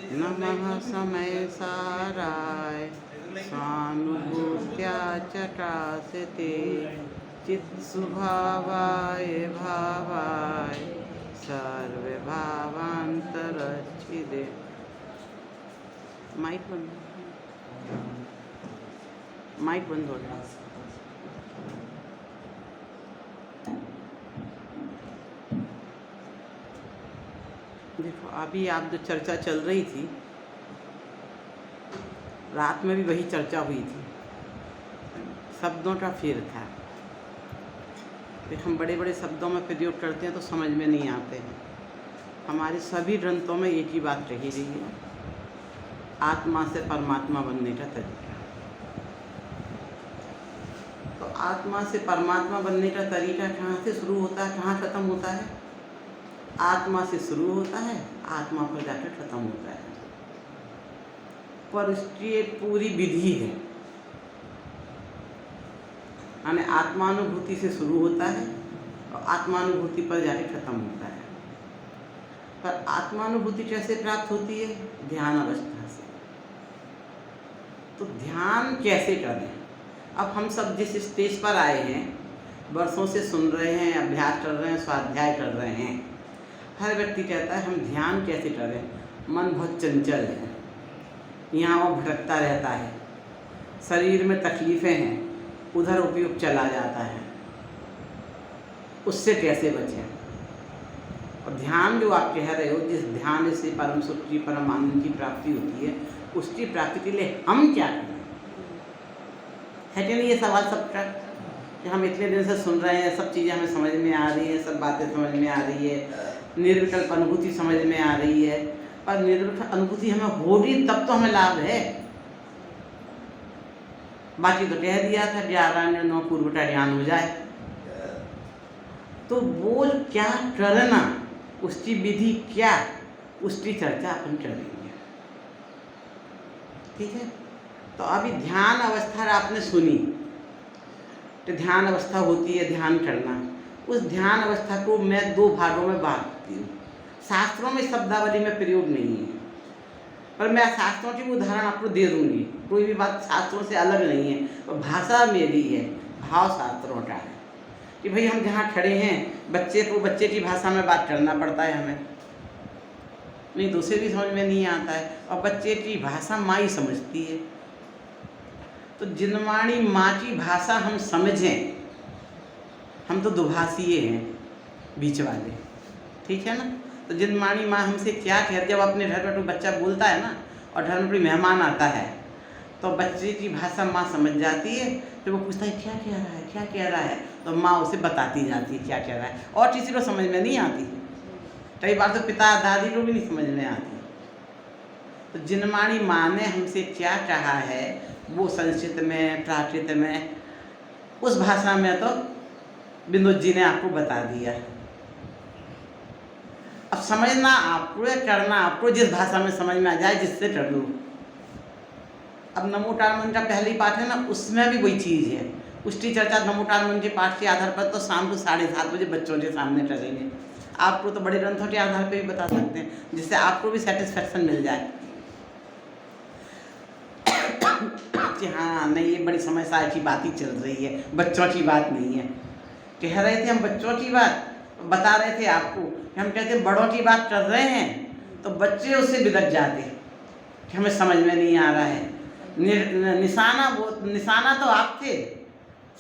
नमः समय साराय स्वानुभूत्या चटासते चित्स्वभावाय भावाय सर्वभावान्तरच्छिदे। माइक बंद हो गया। देखो अभी आप जो चर्चा चल रही थी, रात में भी वही चर्चा हुई थी, शब्दों का फेर था। फिर हम बड़े बड़े शब्दों में प्रयोग करते हैं तो समझ में नहीं आते हैं। हमारे सभी ग्रंथों में एक ही बात रही है, आत्मा से परमात्मा बनने का तरीका। तो आत्मा से परमात्मा बनने का तरीका कहाँ से शुरू होता है, कहाँ खत्म होता है? आत्मा से शुरू होता है, आत्मा पर जाकर खत्म होता है। पर उसकी पूरी विधि है, यानी आत्मानुभूति से शुरू होता है और आत्मानुभूति पर जाकर खत्म होता है। पर आत्मानुभूति कैसे प्राप्त होती है? ध्यान अवस्था से। तो ध्यान कैसे करें? अब हम सब जिस स्टेज पर आए हैं, वर्षों से सुन रहे हैं, अभ्यास कर रहे हैं, स्वाध्याय कर रहे हैं, हर व्यक्ति कहता है हम ध्यान कैसे करें? मन बहुत चंचल है, यहाँ वो भटकता रहता है, शरीर में तकलीफ़ें हैं, उधर उपयोग चला जाता है, उससे कैसे बचें? और ध्यान जो आप कह रहे हो, जिस ध्यान से परम सुख की, परम आनंद की प्राप्ति होती है, उसकी प्राप्ति के लिए हम क्या करें? है कि नहीं ये सवाल सबका, कि हम इतने दिन से सुन रहे हैं, सब चीज़ें हमें समझ में आ रही हैं, सब बातें समझ में आ रही है, निर्विकल्प अनुभूति समझ में आ रही है, पर निर्विकल्प अनुभूति हमें होगी तब तो हमें लाभ है। बाकी तो कह दिया था कि आराम नौ पूर्व का ज्ञान हो जाए। तो वो क्या करना, उसकी विधि क्या, उसकी चर्चा अपन करेंगे, ठीक है? तो अभी ध्यान अवस्था आपने सुनी, तो ध्यान अवस्था होती है ध्यान करना। उस ध्यान अवस्था को मैं दो भागों में बांटती हूँ। शास्त्रों में शब्दावली में प्रयोग नहीं है, पर मैं शास्त्रों की उदाहरण आपको दे दूँगी। कोई भी बात शास्त्रों से अलग नहीं है, तो भाषा मेरी है, भाव शास्त्रों का है कि भाई हम जहाँ खड़े हैं, बच्चे को बच्चे की भाषा में बात करना पड़ता है हमें, नहीं तो उसे भी समझ में नहीं आता है, और बच्चे की भाषा माँ ही समझती है। तो जिनवाणी माँ की भाषा हम समझें, हम तो दुभाषीय हैं, बीच वाले, ठीक है ना? तो जिनवाणी माँ हमसे क्या कह रही, जब अपने घर पर कोई बच्चा बोलता है ना, और घर में कोई मेहमान आता है, तो बच्चे की भाषा माँ समझ जाती है, फिर वो पूछता है क्या कह रहा है, क्या कह रहा है, तो माँ उसे बताती जाती है क्या कह रहा है, और किसी को समझ में नहीं आती। कई बार तो पिता दादी को भी नहीं समझ में आती। तो जिनवाणी माँ ने हमसे क्या कहा है, वो संस्कृत में, प्राकृत में, उस भाषा में तो विनोद जी ने आपको बता दिया। अब समझना आपको या करना आपको, जिस भाषा में समझ में आ जाए जिससे कर लो। अब नमोकार मंत्र का पहली पाठ है ना, उसमें भी वही चीज़ है। उसकी चर्चा नमोकार मंत्र के पाठ के आधार पर तो शाम को 7:30 बजे बच्चों के सामने करेंगे। आपको तो बड़े ग्रंथों के आधार पर भी बता सकते हैं, जिससे आपको भी सेटिस्फेक्शन मिल जाए कि हाँ नहीं, ये बड़ी समय साल की बात ही चल रही है, बच्चों की बात नहीं है। कह रहे थे हम बच्चों की बात, बता रहे थे आपको कि हम कहते बड़ों की बात कर रहे हैं, तो बच्चे उससे बिगड़ जाते कि हमें समझ में नहीं आ रहा है। निशाना तो आप थे,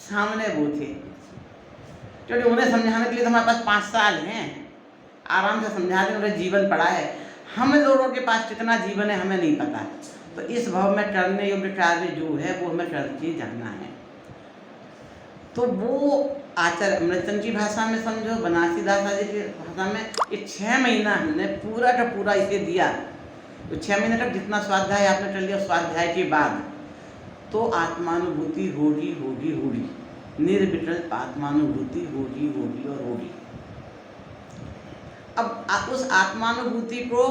सामने वो थे, क्योंकि उन्हें समझाने के लिए तो हमारे पास 5 साल हैं, आराम से समझा दें, उन्हें जीवन पड़ा है। हम लोगों के पास कितना जीवन है हमें नहीं पता। तो इस भाव में करने योग्य कार्य जो है वो हमें करके जाना है। तो वो आचार्य अमृतचंद की भाषा में समझो, बनारसीदास जी की भाषा में, ये 6 महीना हमने पूरा का पूरा इसे दिया। तो 6 महीने तक जितना स्वाध्याय आपने कर लिया, स्वाध्याय के बाद तो आत्मानुभूति होगी होगी होगी, निर्विकल्प आत्मानुभूति होगी होगी और होगी। अब उस आत्मानुभूति को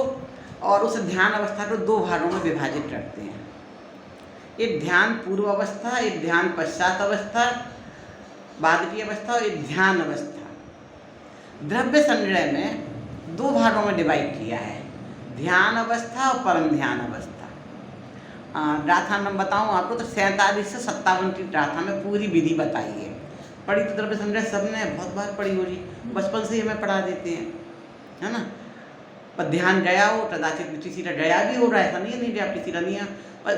और उस ध्यान अवस्था को 2 भागों में विभाजित करते हैं। एक ध्यान पूर्व अवस्था, एक ध्यान पश्चात अवस्था, बाद की अवस्था, और एक ध्यान अवस्था। द्रव्य संग्रह में 2 भागों में डिवाइड किया है। ध्यान अवस्था और परम ध्यान अवस्था। गाथा में बताऊँ आपको तो 47 से 57 की गाथा में पूरी विधि बताई है। पढ़ी तो द्रव्य संग्रह सबने बहुत बार पढ़ी हो जी, बचपन से ही हमें पढ़ा देते हैं, है ना। पर ध्यान गया हो कदाचित किसी का गया भी हो रहा है, ऐसा नहीं है आप किसी का नहीं है। पर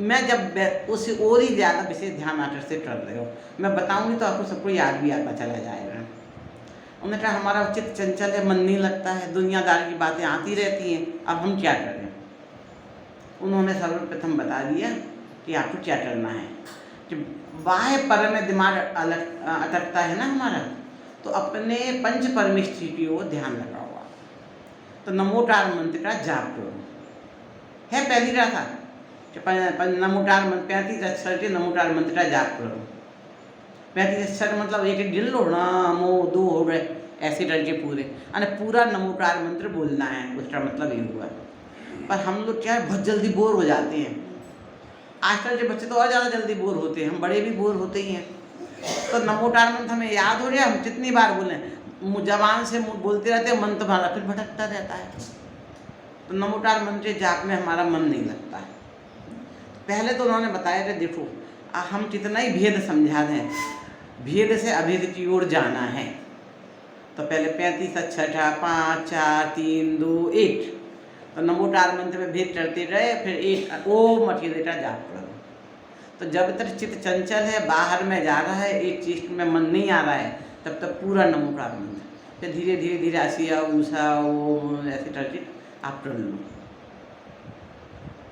मैं जब उस और ही ज़्यादा विशेष ध्यान आकर्षित कर रहे हो, मैं बताऊँगी तो आपको सबको याद भी आता चला जाएगा। उन्होंने कहा हमारा चित्त चंचल है, मन नहीं लगता है, दुनियादारी की बातें आती रहती हैं, अब हम क्या करें। उन्होंने सर्वप्रथम बता दिया कि आपको क्या करना है। जब बाह्य पर में दिमाग अटकता है ना हमारा, तो अपने पंच परमेष्ठी की ओर ध्यान लगा हुआ, तो नमोकार मंत्र का जाप करो। है पहली गाथा नमोकार मंत्र 35 अक्षर के नमोकार मंत्र का जाप करो। 35 अक्षर मतलब एक एक गिन लो, नमो 2 हो गए, ऐसे करके पूरे अरे पूरा नमोकार मंत्र बोलना है, उसका मतलब ये हुआ। पर हम लोग क्या है बहुत जल्दी बोर हो जाते हैं। आजकल के बच्चे तो और ज़्यादा जल्दी बोर होते हैं, हम बड़े भी बोर होते ही हैं। तो नमोकार मंत्र हमें याद हो गया, हम जितनी बार बोलें जबान से बोलते रहते हैं, मन तो हमारा फिर भटकता रहता है। तो नमोकार मंत्र जाप में हमारा मन नहीं लगता है। पहले तो उन्होंने बताया कि देखो हम कितना ही भेद समझा दें, भेद से अभेद की ओर जाना है। तो पहले 35 अक्षर 5 4 3 2 1, तो नमोकार मंत्र में भेद करते रहे, फिर एक ओम अकेले का जाप करो। तो जब तक चित्त चंचल है, बाहर में जा रहा है, एक चीज में मन नहीं आ रहा है, तब तक पूरा नमोकार मंत्र, फिर धीरे धीरे धीरे आसिया ऊषा ओम ऐसे करके आप कर लो।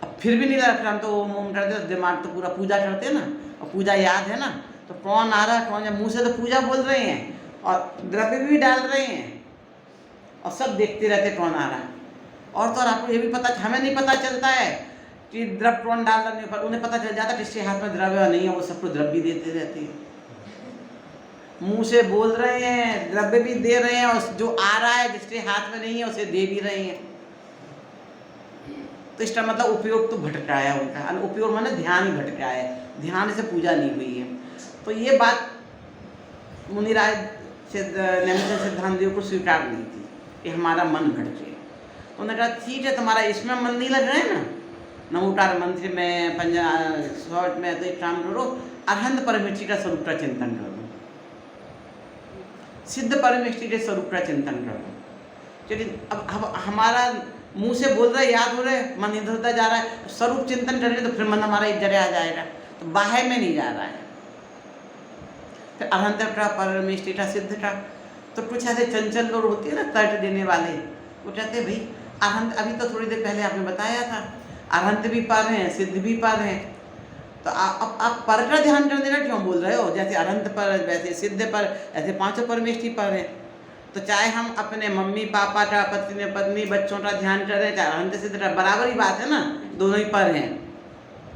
अब फिर भी नहीं लग रहा, तो ओम करते तो दिमाग तो पूरा पूजा करते हैं ना, और पूजा याद है ना, तो कौन आ रहा है कौन, मुँह से तो पूजा बोल रहे हैं और द्रव्य भी डाल रहे हैं और सब देखते रहते कौन आ रहा है। और तो और आपको ये भी पता, हमें नहीं पता चलता है कि द्रव्य कौन डाल रहा है, पर उन्हें पता चल जाता है किसके हाथ में द्रव्य नहीं है, वो सबको द्रव्य देते रहते हैं। मुंह से बोल रहे हैं, द्रव्य भी दे रहे हैं, और जो आ रहा है जिसके हाथ में नहीं है उसे दे भी रहे हैं। तो इसका मतलब उपयोग तो भटका है उनका, उपयोग माने ध्यान ही भटका है, ध्यान से पूजा नहीं हुई है। तो ये बात मुनिराज नैमिषारण्य सिद्धांत देव को स्वीकार नहीं थी कि हमारा मन भटके। उन्होंने कहा ठीक है, तुम्हारा इसमें मन नहीं लग रहा है ना, नमोकार मंत्र में शॉर्ट में, तो एक काम करो, अरहंत परमेष्ठी का स्वरूप का चिंतन करो, सिद्ध परमेष्ठी के स्वरूप का चिंतन करो। चलिए अब हमारा मुंह से बोल रहा है, याद हो रहा है, मन इधर उधर जा रहा है, स्वरूप चिंतन करेंगे तो फिर मन हमारा एक जगह आ जाएगा, तो बाह्य में नहीं जा रहा है। फिर अरहंत का परमेष्ठी का सिद्ध का, तो कुछ ऐसे चंचल लोग होते हैं ना तर्क देने वाले, वो कहते हैं भाई अरहंत, अभी तो थोड़ी देर पहले आपने बताया था अरहंत भी पर हैं, सिद्ध भी पर हैं, तो आप पर का ध्यान करने का क्यों बोल रहे हो? जैसे अरहंत पर, वैसे सिद्ध पर, ऐसे 5 परमेष्ठी पर हैं। तो चाहे हम अपने मम्मी पापा का, पत्नी पत्नी बच्चों का ध्यान करें, चाहे अरहंत सिद्ध का, बराबर ही बात है ना, दोनों ही पर हैं।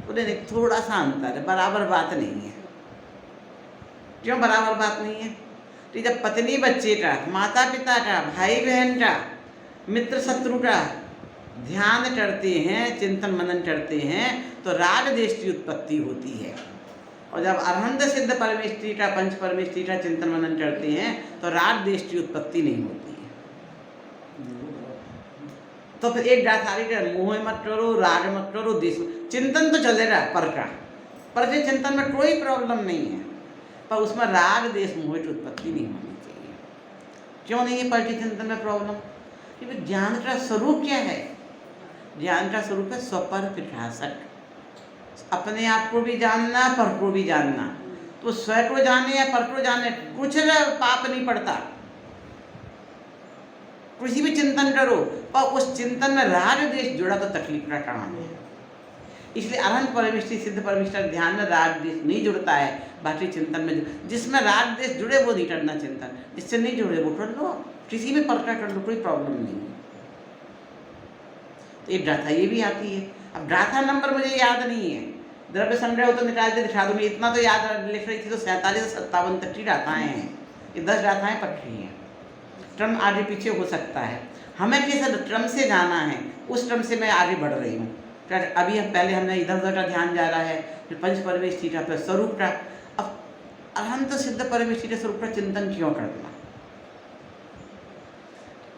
बोले नहीं, थोड़ा सा अंतर है, बराबर बात नहीं है। क्यों बराबर बात नहीं है? तो जब पत्नी बच्चे का, माता पिता का, भाई बहन का, मित्र शत्रु का ध्यान करते हैं, चिंतन मनन करते हैं, तो राग देश की उत्पत्ति होती है। और जब अरहंत सिद्ध परमेष्ठी का, पंच परमेष्ठी का चिंतन मनन करते हैं, तो राग देश की उत्पत्ति नहीं होती है। तो फिर एक गाथारी का मोह मत करो, राग मत करो, देश चिंतन तो चलेगा पर का, पर के चिंतन में कोई प्रॉब्लम नहीं है, पर उसमें राग देश मोह की उत्पत्ति नहीं होनी चाहिए। क्यों नहीं है पर के चिंतन में प्रॉब्लम? क्योंकि ज्ञान का स्वरूप क्या है? ज्ञान का स्वरूप है स्वपर प्रकाशक, अपने आप को भी जानना, पर को भी जानना। तो स्व को जाने या पर को जाने, कुछ पाप नहीं पड़ता, किसी भी चिंतन करो, पर उस चिंतन में राग देश जुड़ा तो तकलीफ का कारण है। इसलिए अरहंत परमेष्ठी, सिद्ध परमेष्ठी ध्यान में राग देश नहीं जुड़ता है, बाकी चिंतन में जिसमें राग देश जुड़े वो नहीं करना चिंतन, जिससे नहीं जुड़े वो कर लो, किसी भी प्रकार कर लो, कोई प्रॉब्लम नहीं है। तो एक गाथा ये भी आती है। अब गाथा नंबर मुझे याद नहीं है, द्रव्य संग्रह हो तो निकाल के दिखा दूंगी, इतना तो याद लिख रही थी। तो 47 से 57 तक की गाथाएँ हैं, ये 10 गाथाएँ पक्की हैं। क्रम आगे पीछे हो सकता है, हमें किस क्रम से जाना है उस क्रम से मैं आगे बढ़ रही हूँ। अभी पहले हमने इधर उधर का ध्यान जा रहा है, फिर पंच परमेष्ठी का, फिर स्वरूप का। अब अरहंत सिद्ध परमेष्ठी के स्वरूप का चिंतन क्यों करना?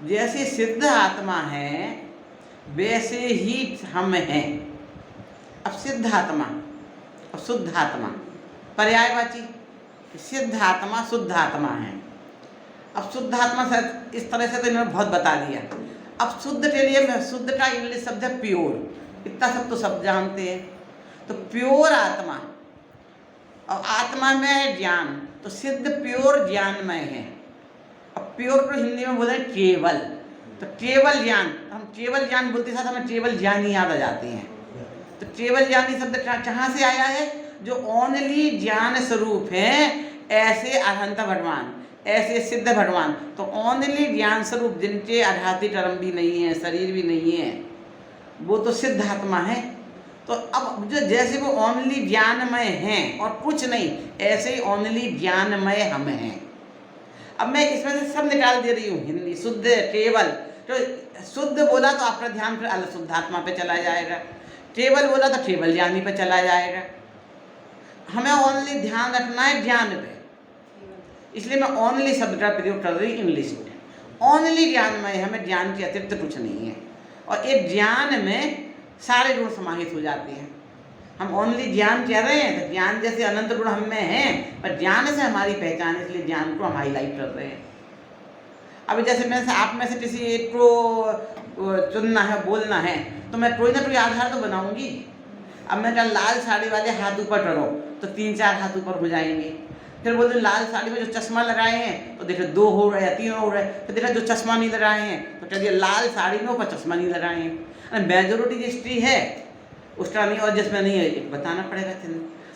जैसे सिद्ध आत्मा है, वैसे ही हम हैं। अब सिद्धात्मा और शुद्धात्मा पर्यायवाची, सिद्धात्मा शुद्धात्मा है। अब शुद्धात्मा से इस तरह से तो इन्होंने बहुत बता दिया। अब शुद्ध के लिए शुद्ध का इंग्लिश शब्द है प्योर, इतना सब तो सब जानते हैं। तो प्योर आत्मा, और आत्मा में है ज्ञान, तो सिद्ध प्योर ज्ञानमय है। अब प्योर को हिंदी में बोले केवल, तो केवल ज्ञान, हम केवल ज्ञान बोलते साथ हमें केवल ज्ञानी याद आ जाते हैं। तो केवल ज्ञानी शब्द कहाँ से आया है? जो ओनली ज्ञान स्वरूप है, ऐसे अनंत भगवान, ऐसे सिद्ध भगवान। तो ओनली ज्ञान स्वरूप जिनके आध्यात्मिक कर्म भी नहीं है, शरीर भी नहीं है, वो तो सिद्ध आत्मा है। तो अब जो जैसे वो ओनली ज्ञानमय हैं और कुछ नहीं, ऐसे ही ओनली ज्ञानमय हम हैं। अब मैं इसमें से सब निकाल दे रही हूँ, हिंदी शुद्ध केवल। तो शुद्ध बोला तो आपका ध्यान फिर अलग शुद्धात्मा पे चला जाएगा, केवल बोला तो केवल ज्ञानी पे चला जाएगा। हमें ओनली ध्यान रखना है ज्ञान पे, इसलिए मैं ओनली शब्द का प्रयोग कर रही इंग्लिश में। ओनली ज्ञानमय, हमें ज्ञान के अतिरिक्त कुछ नहीं है। और एक ज्ञान में सारे गुण समाहित हो जाते हैं। हम ओनली ज्ञान कह रहे हैं तो ज्ञान जैसे अनंत गुण हम में हैं, पर ज्ञान से हमारी पहचान है, इसलिए ज्ञान को हम हाईलाइट कर रहे हैं। अभी जैसे मैं से आप में से किसी एक को चुनना है, बोलना है, तो मैं कोई ना कोई आधार तो बनाऊंगी। अब मैं कहा लाल साड़ी वाले हाथ ऊपर करो, तो 3-4 हाथ ऊपर हो जाएंगे। फिर बोलते लाल साड़ी में जो चश्मा लगाए हैं, तो देखो 2 हो रहे हैं, 3 हो रहे हैं। फिर देखो जो चश्मा नहीं लगाए हैं, तो कहिए लाल साड़ी में ऊपर चश्मा नहीं लगाए हैं। मेजोरिटी जिसकी है उसका नहीं, और जिसमें नहीं है बताना पड़ेगा।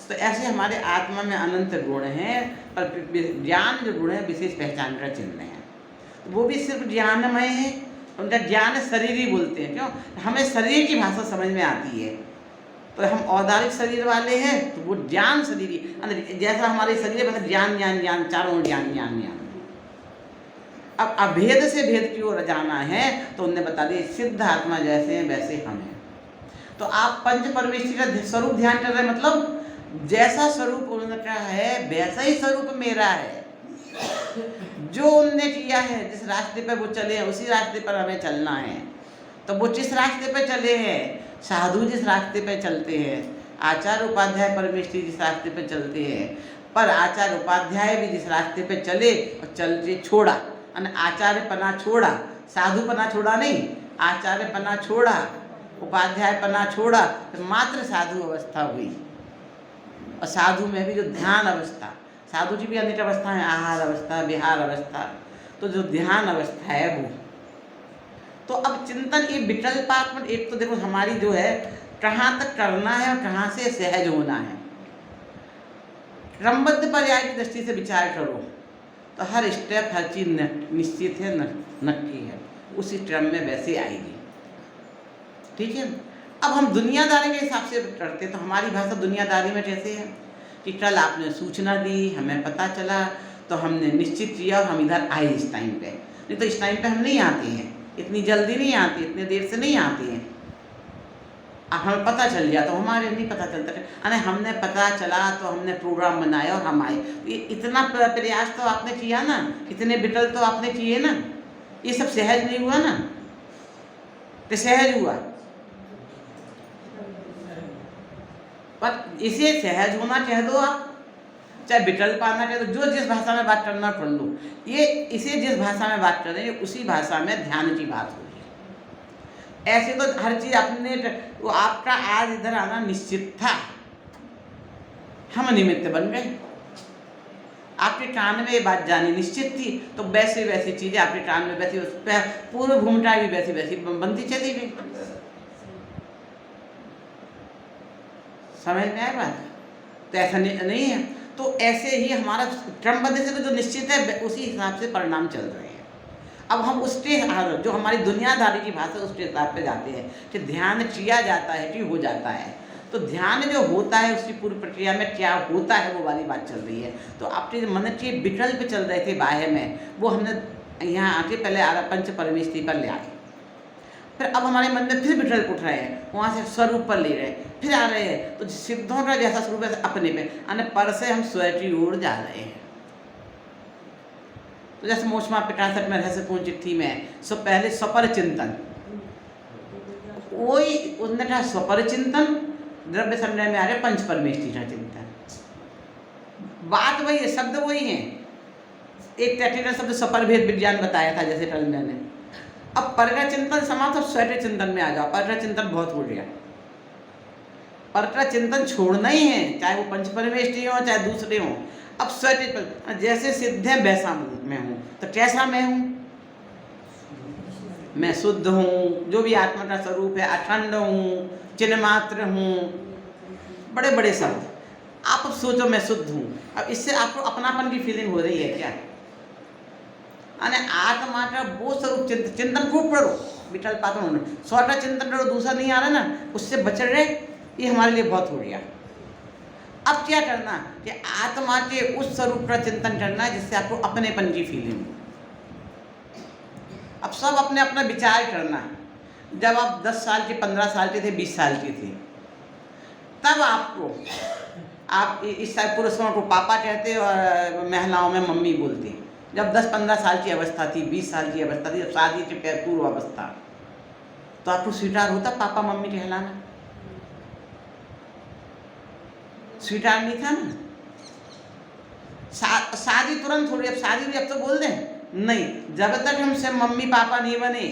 तो ऐसे हमारे आत्मा में अनंत गुण हैं, पर ज्ञान जो गुण है विशेष पहचान का चिन्ह है। तो वो भी सिर्फ ज्ञानमय है, उनका ज्ञान शरीर ही बोलते हैं। क्यों? हमें शरीर की भाषा समझ में आती है। तो हम औदारिक शरीर वाले हैं, तो वो ज्ञान शरीर ही, जैसा हमारे शरीर में ज्ञान ज्ञान ज्ञान, चारों ज्ञान ज्ञान ज्ञान। अब अभेद से भेद की ओर जाना है, तो उनने बता दिया सिद्ध आत्मा जैसे हैं वैसे हम हैं। तो आप पंच परमेश्वरी का स्वरूप ध्यान कर रहे हैं, मतलब जैसा स्वरूप उनका है वैसा ही स्वरूप मेरा है। जो उनने किया है, जिस रास्ते पर वो चले हैं उसी रास्ते पर हमें चलना है। तो वो जिस रास्ते पर चले हैं, साधु जिस रास्ते पर चलते हैं, आचार्य उपाध्याय परमेश्वरी जिस रास्ते पर चलते हैं, पर आचार्य उपाध्याय भी जिस रास्ते पर चले और चलते छोड़ा, आचार्य पना छोड़ा, साधु पना छोड़ा नहीं, आचार्य पना छोड़ा, उपाध्याय पना छोड़ा, तो मात्र साधु अवस्था हुई। और साधु में भी जो ध्यान अवस्था, साधु की भी अनेक अवस्था है, आहार अवस्था, विहार अवस्था, तो जो ध्यान अवस्था है वो। तो अब चिंतन ये विकल्पात्मक, एक तो देखो हमारी जो है कहाँ तक करना है और कहाँ से सहज होना है। क्रमबद्ध पर्याय की दृष्टि से विचार करो तो हर स्टेप, हर चीज़ निश्चित है, नक्की है, उसी क्रम में वैसे आएगी। ठीक है। अब हम दुनियादारी के हिसाब से करते हैं, तो हमारी भाषा दुनियादारी में कैसे है कि कल आपने सूचना दी, हमें पता चला, तो हमने निश्चित किया और हम इधर आए इस टाइम पे। नहीं तो इस टाइम पे हम नहीं आते हैं, इतनी जल्दी नहीं आती, इतने देर से नहीं आती हैं। अब हमें पता चल गया तो हमारे नहीं पता चलता, अरे हमने पता चला तो हमने प्रोग्राम बनाया और हम आए। ये इतना प्रयास तो आपने किया ना, इतने विकल्प तो आपने किए ना, ये सब सहज नहीं हुआ ना, तो सहज हुआ। पर इसे सहज होना कह दो आप, चाहे विकल्प आना कह दो, जो जिस भाषा में बात करना पढ़ लो, ये इसे जिस भाषा में बात करेंगे उसी भाषा में ध्यान की बात होगी। ऐसे तो हर चीज़ अपने, वो आपका आज इधर आना निश्चित था, हम निमित्त बन गए। आपके कान में ये बात जानी निश्चित थी, तो वैसे वैसी चीज़ें आपके कान में वैसी, उस पर पूर्व भूमिका भी वैसी वैसी बनती चली गई। समझ में आया बात? तो ऐसा नहीं है। तो ऐसे ही हमारा क्रमबद्ध से तो जो निश्चित है उसी हिसाब से परिणाम चल रहे हैं। अब हम उसके जो हमारी दुनियादारी की भाषा उसके हिसाब पे जाते हैं कि ध्यान किया जाता है कि हो जाता है। तो ध्यान जो होता है उसकी पूरी प्रक्रिया में क्या होता है वो वाली बात चल रही है। तो आपके मन के विकल्प चल रहे थे बाह्य में, वो हमने यहाँ आके पहले पंच परमेश्वरी पर ले आए, फिर अब हमारे मन में फिर विकल्प उठ रहे हैं, वहाँ से स्वरूप पर ले रहे हैं, फिर आ रहे हैं। तो सिद्धों का जैसा स्वरूप है अपने पे, यानी पर से हम स्वयं की ओर जा रहे हैं। तो जैसे मोक्षमा 65 में रहस्यपूर्ण चिट्ठी में पहले स्वपर चिंतन, वही उसने कहा स्वपरिचिंतन, द्रव्य संग्रह में आ रहे पंच परमेष्टि का चिंतन। बात वही है, शब्द वही है। एक टेक्निकल शब्द स्वपरभेद विज्ञान बताया था जैसे कल मैंने। अब पर का चिंतन समाप्त, अब स्वैट चिंतन में आ जाओ। पर का चिंतन बहुत हो गया, पर का चिंतन छोड़ना ही है, चाहे वो पंच परमेष्टि हो चाहे दूसरे हो। अब स्वैट, जैसे सिद्ध है वैसा मैं हूँ, तो कैसा मैं हूँ? मैं शुद्ध हूँ, जो भी आत्मा का स्वरूप है, अखंड हूँ, चिन्ह मात्र हूँ, बड़े बड़े शब्द। आप अब सोचो मैं शुद्ध हूँ, अब इससे आपको अपनापन की फीलिंग हो रही है क्या? अने आत्मा का वो स्वरूप चिंतन खूब करो, विठल पात्र होना, स्वटा चिंतन करो, दूसरा नहीं आ रहा ना, उससे बच रहे, ये हमारे लिए बहुत हो गया। अब क्या करना कि आत्मा के उस स्वरूप का चिंतन करना है जिससे आपको अपनेपन की फीलिंग हो। अब सब अपने अपना विचार करना। जब आप 10 साल के, 15 साल के थे, 20 साल के थे, तब आपको, आप इस साल पुरुषों को पापा कहते और महिलाओं में मम्मी बोलते। जब 10-15 साल की अवस्था थी, 20 साल की अवस्था थी, जब शादी के पूर्व अवस्था, तो आपको स्वीकार होता पापा मम्मी कहलाना? स्वीकार नहीं था ना। शादी तुरंत हो रही, अब शादी हुई अब तो बोल दें नहीं। जब तक हमसे मम्मी पापा नहीं बने,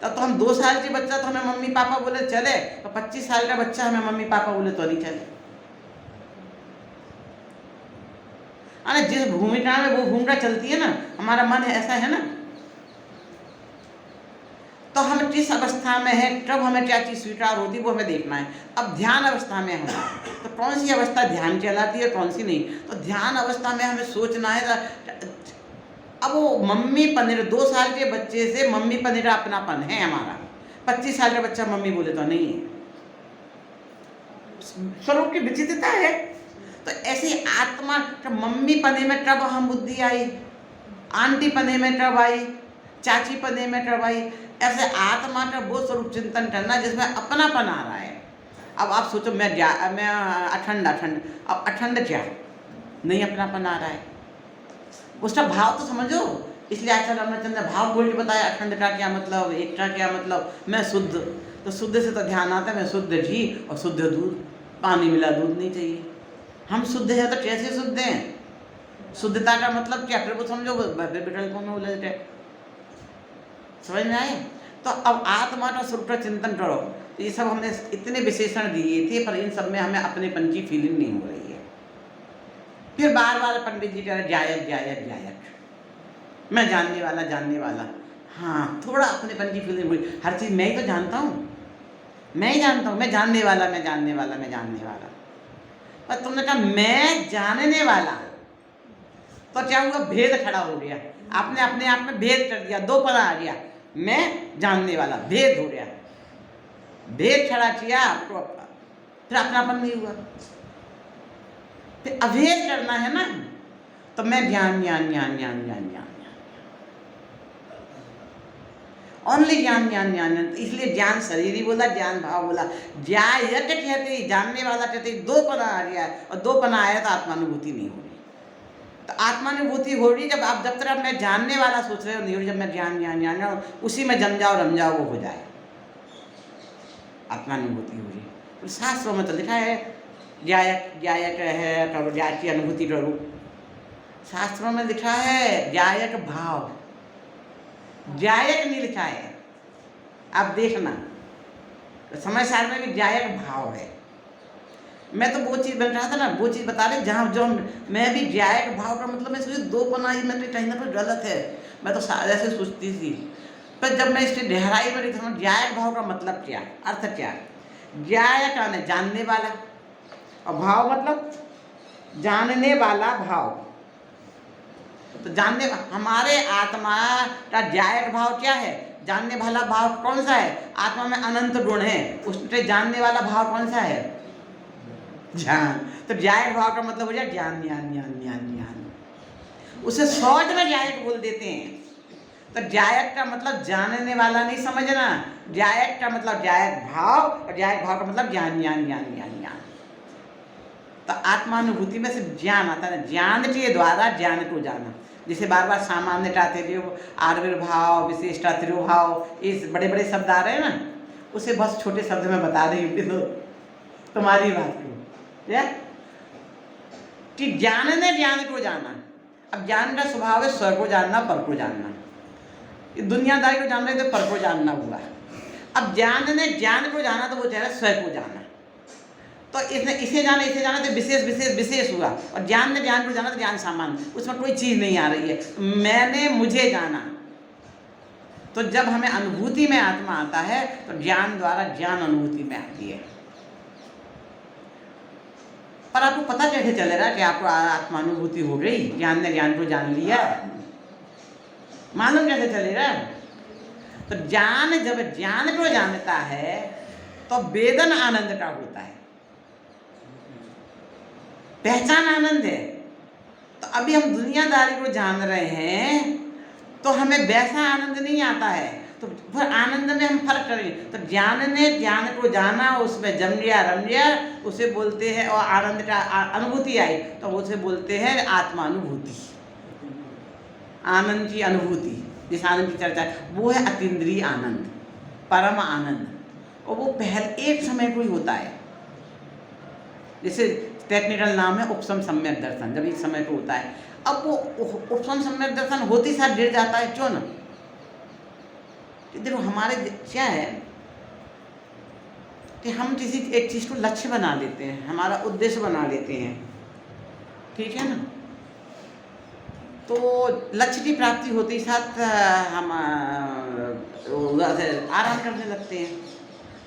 तब तो हम 2 साल के बच्चा तो हमें मम्मी पापा बोले चले, तो 25 साल का बच्चा हमें मम्मी पापा बोले तो नहीं चले। अरे जिस भूमिका में वो भूमिका चलती है ना, हमारा मन ऐसा है ना, तो हम किस अवस्था में है, कब हमें क्या चीज़ स्वीकार होती है वो हमें देखना है। अब ध्यान अवस्था में हम, तो कौन सी अवस्था ध्यान कहलाती है, कौन सी नहीं? तो ध्यान अवस्था में हमें सोचना है। अब वो मम्मी पनीर, 2 साल के बच्चे से मम्मी पनीर अपनापन है हमारा, 25 साल का बच्चा मम्मी बोले तो नहीं है। स्वरूप की विचित्रता है। तो ऐसी आत्मा मम्मी पने में कब हम बुद्धि आई, आंटी पने में कब आई, चाची पने में कब आई, ऐसे आत्मा का वो स्वरूप चिंतन करना जिसमें अपनापन आ रहा है। अब आप सोचो मैं अखंड, अब अखंड क्या नहीं अपनापन आ रहा है, उसका भाव तो समझो। इसलिए आचार्य रामचंद्र ने भाव बोल के बताया अखंड का क्या मतलब, एक का क्या मतलब। मैं शुद्ध, तो शुद्ध से तो ध्यान आता है मैं शुद्ध घी और शुद्ध दूध, पानी मिला दूध नहीं चाहिए। हम शुद्ध है तो कैसे शुद्ध हैं? शुद्धता का मतलब क्या, फिर वो समझो विकल्पों में उलझ गए। समझ में आए? तो अब आत्मा का स्वरूप का चिंतन करो। तो ये सब हमने इतने विशेषण दिए थे, पर इन सब में हमें अपनेपन की फीलिंग नहीं हो रही है। फिर बार बार पंडित जी कह रहे जायक जायक जायक, मैं जानने वाला। हाँ, थोड़ा अपनेपन की फीलिंग हुई। हर चीज़ मैं ही तो जानता हूँ, मैं जानने वाला। पर तुमने कहा मैं जानने वाला, तो क्या हुआ? भेद खड़ा हो गया। आपने अपने आप में भेद कर दिया, 2 पना आ गया। मैं जानने वाला, भेद हो गया, भेद खड़ा किया आपको, फिर अपनापन नहीं हुआ। फिर अभेद करना है ना, तो मैं ज्ञान ओनली ज्ञान। इसलिए ज्ञान शरीर ही बोला, ज्ञान भाव बोला। जायक कहते, जानने वाला कहते, 2 पना आ गया, और 2 पना आया तो आत्मानुभूति नहीं हो रही। तो आत्मानुभूति हो रही जब तक मैं जानने वाला सोच रहे हो नहीं हो रही। जब मैं ज्ञान उसी में जम जाओ रम जाओ, वो हो जाए, आत्मानुभूति हो रही। तो शास्त्रों में तो लिखा है जायक है करो, जायक की अनुभूति करो। शास्त्रों में लिखा है जायक भाव, जायक नहीं लिखा है। आप देखना समय सार में भी जायक भाव है। मैं तो वो चीज़ बन रहा था ना, वो चीज़ बता रहे जहाँ जो मैं भी जायक भाव का मतलब मैं सोची 2 पना ही में कहीं ना कहीं गलत है। मैं तो ऐसे सोचती थी, पर जब मैं इसकी गहराई में देखा जायक भाव का मतलब क्या, अर्थ क्या। जायक आने जानने वाला, और भाव मतलब जानने वाला भाव। तो जानने हमारे आत्मा का जायक भाव क्या है, जानने वाला भाव कौन सा है? आत्मा में अनंत गुण है, उससे जानने वाला भाव कौन सा है? ज्ञान। तो जायक भाव का मतलब हो जाए ज्ञान। उसे शॉर्ट में जायक बोल देते हैं। तो जायक का मतलब जानने वाला नहीं समझना, जायक का मतलब जायक भाव, और जायक भाव का मतलब ज्ञान। तो आत्मानुभूति में सिर्फ ज्ञान आता है, ज्ञान के द्वारा ज्ञान को जाना। जैसे बार बार सामान्यता, आविर्भाव, विशिष्टता, तिरुभाव, इस बड़े बड़े शब्द आ रहे हैं ना, उसे बहुत छोटे शब्द में बता रही हूँ तो तुम्हारी बात को या कि ज्ञान ने ज्ञान को जाना। अब ज्ञान का स्वभाव है स्व को जानना, पर को जानना। ये दुनियादारी को जान रहे तो पर को जानना हुआ। अब ज्ञान ने ज्ञान को जाना तो वो चाह रहा है स्व को जाना। तो इसने इसे जाना तो विशेष विशेष विशेष हुआ, और ज्ञान ने ज्ञान को जाना तो ज्ञान सामान्य, उसमें कोई चीज़ नहीं आ रही है। मैंने मुझे जाना, तो जब हमें अनुभूति में आत्मा आता है तो ज्ञान द्वारा ज्ञान अनुभूति में आती है। पर आपको पता कैसे चलेगा कि आपको आत्मानुभूति हो गई, ज्ञान ने ज्ञान को जान लिया? मालूम कैसे चलेगा? तो ज्ञान जब ज्ञान को जानता है तो वेदन आनंद का होता है, पहचान आनंद है। तो अभी हम दुनियादारी को जान रहे हैं तो हमें वैसा आनंद नहीं आता है, तो फिर आनंद में हम फर्क करेंगे। तो ज्ञान ने ज्ञान को जाना, उसमें जम गया रम गया, उसे बोलते हैं, और आनंद का अनुभूति आई तो उसे बोलते हैं आत्मानुभूति, आनंद की अनुभूति। जिस आनंद की चर्चा है वो है अतीन्द्रिय आनंद, परम आनंद, और वो पहले एक समय को ही होता है। जैसे टेक्निकल नाम है उपशम सम्यक दर्शन, जब एक समय को होता है। अब वो उपशम सम्यक दर्शन होते ही साथ गिर जाता है, क्यों ना? देखो हमारे क्या है कि हम किसी एक चीज़ को लक्ष्य बना लेते हैं, हमारा उद्देश्य बना लेते हैं, ठीक है ना? तो लक्ष्य की प्राप्ति होते ही साथ हम आराम करने लगते हैं।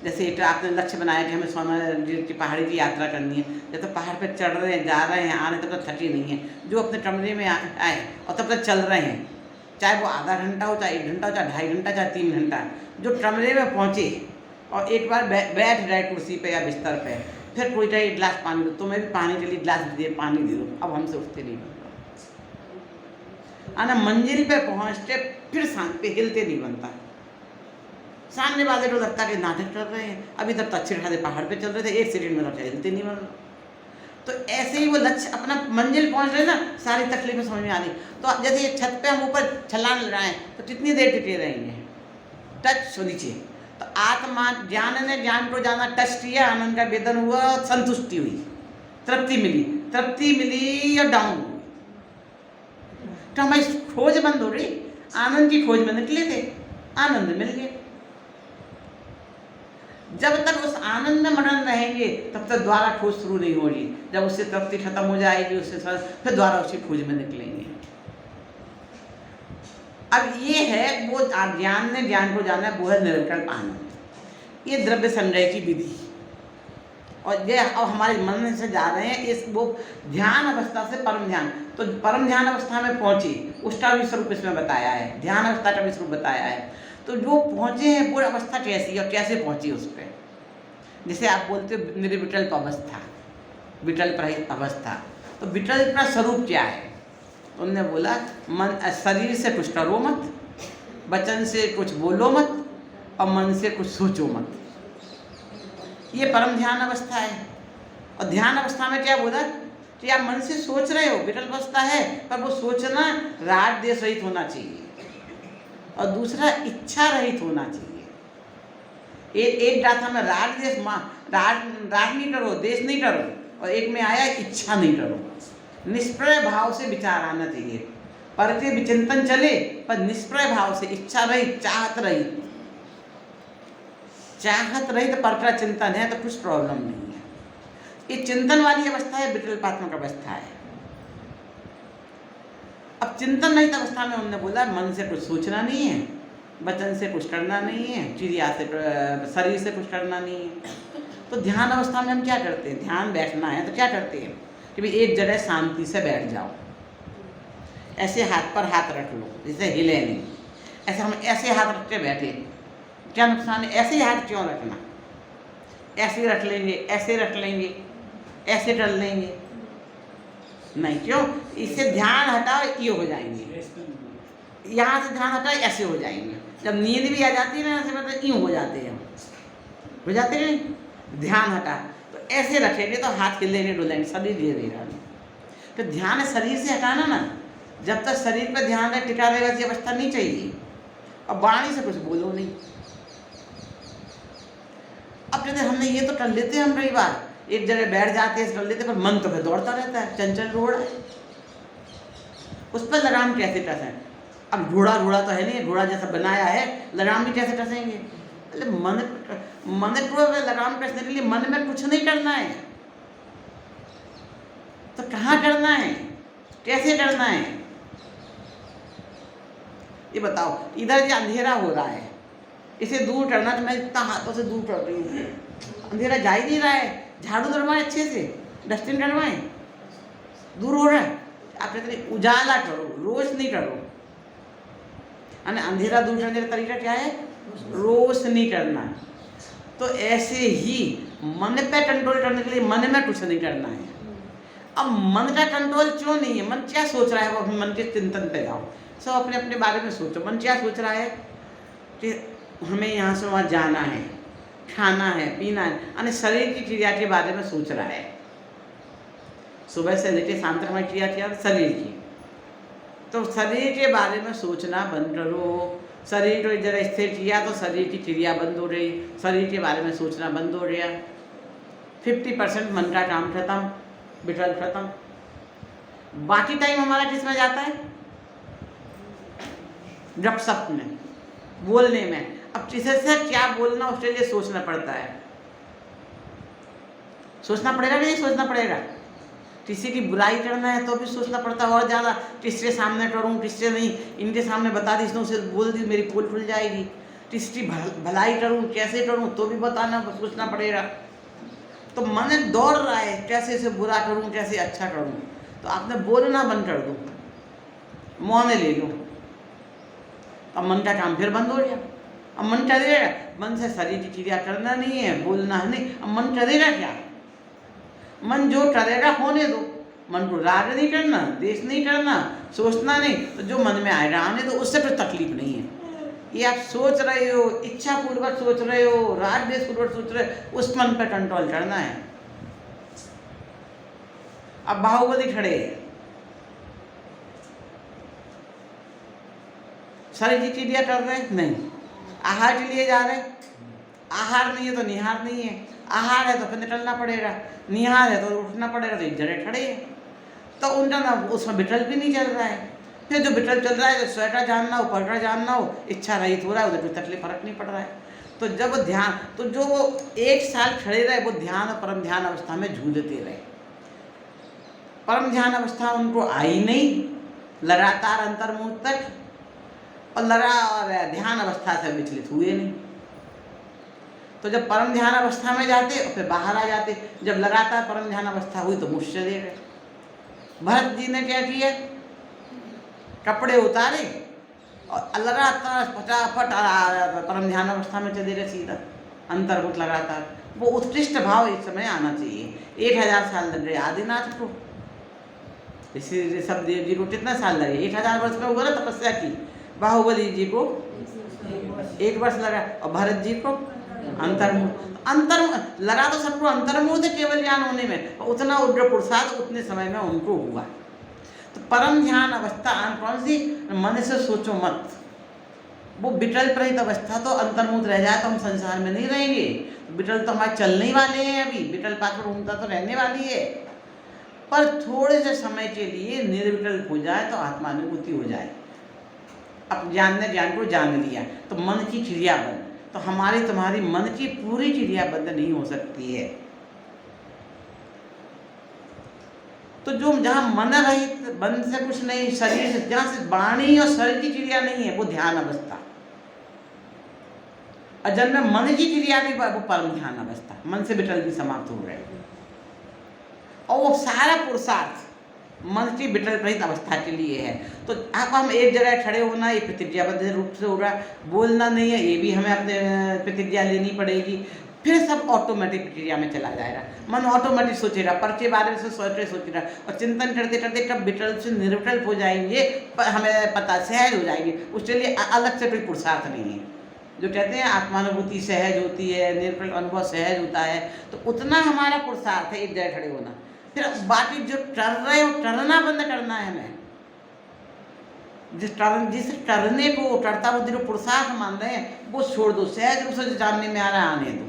जैसे एक आपने लक्ष्य बनाया कि हमें सोनागिर की पहाड़ी की यात्रा करनी है, जब तक पहाड़ पे चढ़ रहे हैं, जा रहे हैं, आ रहे हैं, तब तक थके नहीं है। जो अपने कमरे में आए और तब तक चल रहे हैं, चाहे वो आधा घंटा हो, चाहे 1 घंटा हो, चाहे 2.5 घंटा, चाहे 3 घंटा, जो कमरे में पहुँचे और एक बार बैठ गए कुर्सी पे या बिस्तर पे, फिर कोई कहे 1 गिलास पानी दो, तो मैं भी पानी के लिए गिलास दे, पानी दे दो, अब हमसे उठते नहीं बनता। आना मंजिल पे पहुँचते फिर शांत पे हिलते नहीं बनता। सामने वाले को लगता है कि नाटक कर रहे हैं, अभी तक तो अच्छे खासे पहाड़ पे चल रहे थे, 1 सेकंड में तो हिलते नहीं बन रहा। तो ऐसे ही वो लक्ष्य अपना मंजिल पहुंच रहे ना, सारी तकलीफें समझ में आ रही। तो जैसे ये छत पे हम ऊपर छलांग लगाएं तो कितनी देर टिके रहेंगे? टच हो नीचे। तो आत्मा ज्ञान ने ज्ञान को जाना, टच किया, आनंद का वेदन हुआ, संतुष्टि हुई, तृप्ति मिली और डाउन हुई, तो हमारी खोज बंद हो गई। आनंद की खोज में निकले थे, आनंद मिल गया। जब तक उस आनंद में मगन रहेंगे तब तक द्वारा खोज शुरू नहीं होगी। जब उससे तृप्ति खत्म हो जाएगी, उससे फिर द्वारा उसी खोज में निकलेंगे। अब ये है वो ज्ञान ने ज्ञान को जाना, वो है निरंतर आनंद। ये द्रव्य संग्रह की विधि, और ये अब हमारे मन से जा रहे हैं इस वो ध्यान अवस्था से परम ध्यान। तो परम ध्यान अवस्था में पहुंची, उसका भी स्वरूप इसमें बताया है, ध्यान अवस्था का भी स्वरूप बताया है। तो जो पहुँचे हैं वो अवस्था कैसी है और कैसे पहुँची उस पर, जैसे आप बोलते हो निर्विकल्प अवस्था, विकल्प रहित अवस्था। तो विकल्प का स्वरूप क्या है? उन्होंने बोला मन शरीर से कुछ करो मत, वचन से कुछ बोलो मत, और मन से कुछ सोचो मत। ये परम ध्यान अवस्था है। और ध्यान अवस्था में क्या बोला कि आप मन से सोच रहे हो, विकल्प अवस्था है, पर वो सोचना राग देश रहित होना चाहिए, और दूसरा इच्छा रहित होना चाहिए। एक गाथा में राग देश राग नहीं करो, देश नहीं करो, और एक में आया इच्छा नहीं करो। निष्प्रय भाव से विचार आना चाहिए, परते विचिंतन चले पर निष्प्रय भाव से, इच्छा रहित, चाहत रहित पर का चिंतन है तो कुछ प्रॉब्लम नहीं है। ये चिंतन वाली अवस्था है, विकल्पात्मक अवस्था है। अब चिंतन रहित अवस्था में उन्होंने बोला मन से कुछ सोचना नहीं है, वचन से कुछ करना नहीं है, क्रिया से शरीर से कुछ करना नहीं है। तो ध्यान अवस्था में हम क्या करते हैं? ध्यान बैठना है तो क्या करते हैं कि भाई एक जगह शांति से बैठ जाओ, ऐसे हाथ पर हाथ रख लो, जैसे हिले नहीं। ऐसे हम ऐसे हाथ रख के बैठे, क्या नुकसान है? ऐसे हाथ क्यों रखना? ऐसे रख लेंगे, ऐसे रख लेंगे, ऐसे कर लेंगे, नहीं। क्यों? इससे ध्यान हटाओ, ये हो जाएंगे, यहाँ से ध्यान हटाओ, ऐसे हो जाएंगे। जब नींद भी आ जाती है ना, ऐसे मतलब यूँ हो जाते हैं, हो जाते हैं। ध्यान हटा तो ऐसे रखेंगे तो हाथ हिलेंगे डुलेंगे, शरीर धीरे धीरे। तो ध्यान शरीर से हटाना ना, जब तक शरीर पर ध्यान है टिका रहेगा ऐसी अवस्था नहीं चाहिए। और वाणी से कुछ बोलो नहीं, अब जैसे हमने ये तो कर लेते हैं, हम कई बार एक जगह बैठ जाते हैं, कर लेते हैं, पर मन तो फिर दौड़ता रहता है, चंचल घोड़ा है, उस पर लगाम कैसे कसें? अब घोड़ा तो है नहीं, घोड़ा जैसा बनाया है, लगाम भी कैसे कसेंगे? अरे मन को लगाम कसने के लिए मन में कुछ नहीं करना है, तो कहाँ करना है, कैसे करना है, ये बताओ। इधर ये अंधेरा हो रहा है, इसे दूर करना, तो मैं इतना हाथों से दूर कर रही हूँ, अंधेरा जा ही नहीं रहा है, झाड़ू दरवाए अच्छे से, डस्टबिन करवाएं, दूर हो रहा है। आप कहते हैं उजाला करो, रोशनी करो, यानी अंधेरा दूर करने का तरीका क्या है? रोशनी करना। तो ऐसे ही मन पे कंट्रोल करने के लिए मन में कुछ नहीं करना है। अब मन का कंट्रोल क्यों नहीं है? मन क्या सोच रहा है, वो अपने मन के चिंतन पे जाओ, सब अपने अपने बारे में सोचो। मन क्या सोच रहा है कि हमें यहाँ से वहाँ जाना है, खाना है, पीना है, यानी शरीर की क्रिया के बारे में सोच रहा है। सुबह से लेकर शाम तक मैं क्रिया किया शरीर की, तो शरीर के बारे में सोचना बंद करो। शरीर को जरा स्थिर किया तो शरीर की क्रिया बंद हो रही, शरीर के बारे में सोचना बंद हो गया। 50% मन का काम खत्म, विकल्प खत्म। बाकी टाइम हमारा किस में जाता है? गपशप में, बोलने में। अब किसी से क्या बोलना उसके लिए सोचना पड़ता है। सोचना पड़ेगा कि नहीं सोचना पड़ेगा? किसी की बुराई करना है तो भी सोचना पड़ता है और ज़्यादा, किसके सामने करूँ किससे नहीं, इनके सामने बता दी, इसने उसे बोल दी, मेरी पोल खुल जाएगी। किसकी भलाई करूँ कैसे करूँ तो भी बताना, सोचना पड़ेगा। तो मन दौड़ रहा है, कैसे इसे बुरा करूँ कैसे अच्छा करूँ। तो आपने बोलना बंद कर दो, मौन ले लो, अब मन का काम फिर बंद हो गया। अब मन करेगा, मन से शरीर की क्रिया करना नहीं है, बोलना नहीं, अब मन करेगा क्या? मन जो करेगा होने दो। मन को राग नहीं करना, द्वेष नहीं करना, सोचना नहीं, तो जो मन में आएगा आने दो, उससे कोई तकलीफ नहीं है। ये आप सोच रहे हो, इच्छा पूर्वक सोच रहे हो, राग द्वेष पूर्वक सोच रहे हो, उस मन पर कंट्रोल करना है। अब बाहुबली खड़े हैं, शरीर की क्रिया कर रहे हैं नहीं, आहार के लिए जा रहे हैं, आहार नहीं है तो निहार नहीं है, आहार है तो फिर निकलना पड़ेगा, निहार है तो उठना पड़ेगा, तो एक जगह खड़े हैं। तो उनका ना उसमें विकल्प भी नहीं चल रहा है। फिर जो विकल्प चल रहा है, जो स्वेटर जानना हो, पलटा जानना हो, इच्छा रहित हो रहा है, उधर कोई तकलीफ फर्क नहीं पड़ रहा है। तो जब ध्यान, तो जो वो 1 साल खड़े रहे, वो ध्यान और परम ध्यान अवस्था में झूलते रहे। परम ध्यान अवस्था उनको आई नहीं, लगातार अंतर्मुख तक, और ध्यान अवस्था से विचलित हुए नहीं। तो जब परम ध्यान अवस्था में जाते और फिर बाहर आ जाते, जब लगातार परम ध्यान अवस्था हुई तो मुझसे दे गए। भरत जी ने क्या किया? कपड़े उतारे और लगातार फटाफट परम ध्यान अवस्था में चले गए, सीधा अंतर्मुख लगातार। वो उत्कृष्ट भाव इस समय आना चाहिए। 1000 साल लग गए आदिनाथ को, इसी ऋषभदेव जी को कितना साल लगे? 1000 वर्ष में हुआ ना तपस्या की। बाहुबली जी को 1 वर्ष लगा, और भरत जी को अंतर्मुख लगा, तो सबको अंतर्मुख थे केवल ज्ञान होने में, उतना उग्र पुरुषार्थ उतने समय में उनको हुआ। तो परम ध्यान अवस्था कौन सी? मन से सोचो मत, वो विकल्प रहित अवस्था। तो अंतर्मुख रह जाए तो हम संसार में नहीं रहेंगे। विकल्प तो हमारे चलने वाले हैं, अभी विकल्प आकर घूमता तो रहने वाली है, पर थोड़े से समय के लिए निर्विकल्प हो जाए तो आत्मानुभूति हो जाए। अब ज्ञान को जान लिया तो मन की क्रिया बंद, तो हमारी तुम्हारी मन की पूरी क्रिया बंद नहीं हो सकती है। तो जो जहाँ मन रहित, बंद से कुछ नहीं, शरीर से, जहाँ से वाणी और शरीर की क्रिया नहीं है, वो ध्यान अवस्था। और जब में मन की क्रिया भी, वो परम ध्यान अवस्था, मन से विकल्प भी समाप्त हो रहे, और वो सारा पुरुषार्थ मन की विकल्प रहित अवस्था के लिए है। तो अब हम एक जगह खड़े होना, ये प्रतिज्ञाबद्ध रूप से हो रहा है, बोलना नहीं है, ये भी हमें अपने प्रतिज्ञा लेनी पड़ेगी। फिर सब ऑटोमेटिक क्रिया में चला जाएगा, मन ऑटोमेटिक सोचेगा, पर के बारे में सोचेगा, और चिंतन करते करते कब विकल्प से निर्विकल्प हो जाएंगे, हमें पता सहज हो जाएंगे। उसके लिए अलग से कोई पुरुषार्थ नहीं है। जो कहते हैं आत्मानुभूति सहज होती है, निर्विकल्प अनुभव सहज होता है, तो उतना हमारा पुरुषार्थ है एक जगह खड़े होना। फिर बाकी जो कर रहे हो, करना बंद करना है हमें। जिस करने को, कर्ता बुद्धि को पुरुषार्थ मान रहे हैं, वो छोड़ दो, सहज रूप से जो जानने में आ रहा है आने दो।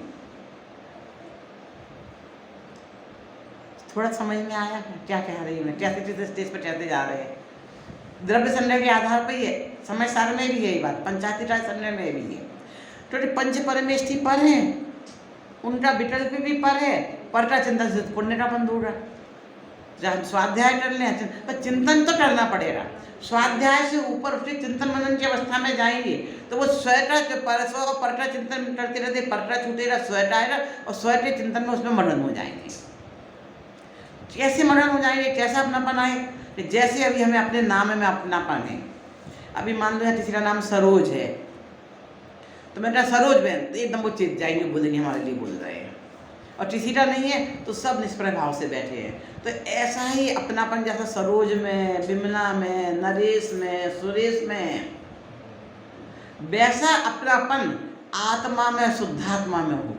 थोड़ा समझ में आया क्या कह रही हूँ मैं, कैसे स्टेज पर चलते जा रहे हैं। द्रव्य संग्रह के आधार पर ही है, समय सार में भी यही बात, पंचायती राज संग्रह में भी है। तो पंच परमेष्ठी पर है, उनका विकल्प भी पर है, पर का चिंतन से पुण्य का बंध होगा। जब स्वाध्याय कर लें पर चिंतन तो करना पड़ेगा। स्वाध्याय से ऊपर उसके चिंतन मनन की अवस्था में जाएंगे तो वो स्वयं का स्व और पर का चिंतन करते रहते, पर का छूटेगा, स्वयं आएगा और स्वयं के चिंतन में उसमें मनन हो जाएंगे। कैसे मनन हो जाएंगे, कैसा अपनापन आए, जैसे अभी हमें अपने नाम में अपनापन है। अभी मान लो किसी का नाम सरोज है तो मेरा सरोज बहन, तो एकदम वो चेत जाएंगे, बोलेंगे हमारे लिए बोल रहे हैं। और किसी का नहीं है तो सब निष्प्रय भाव से बैठे हैं। तो ऐसा ही अपनापन जैसा सरोज में, विमला में, नरेश में, सुरेश में, वैसा अपनापन आत्मा में, शुद्धात्मा में हो।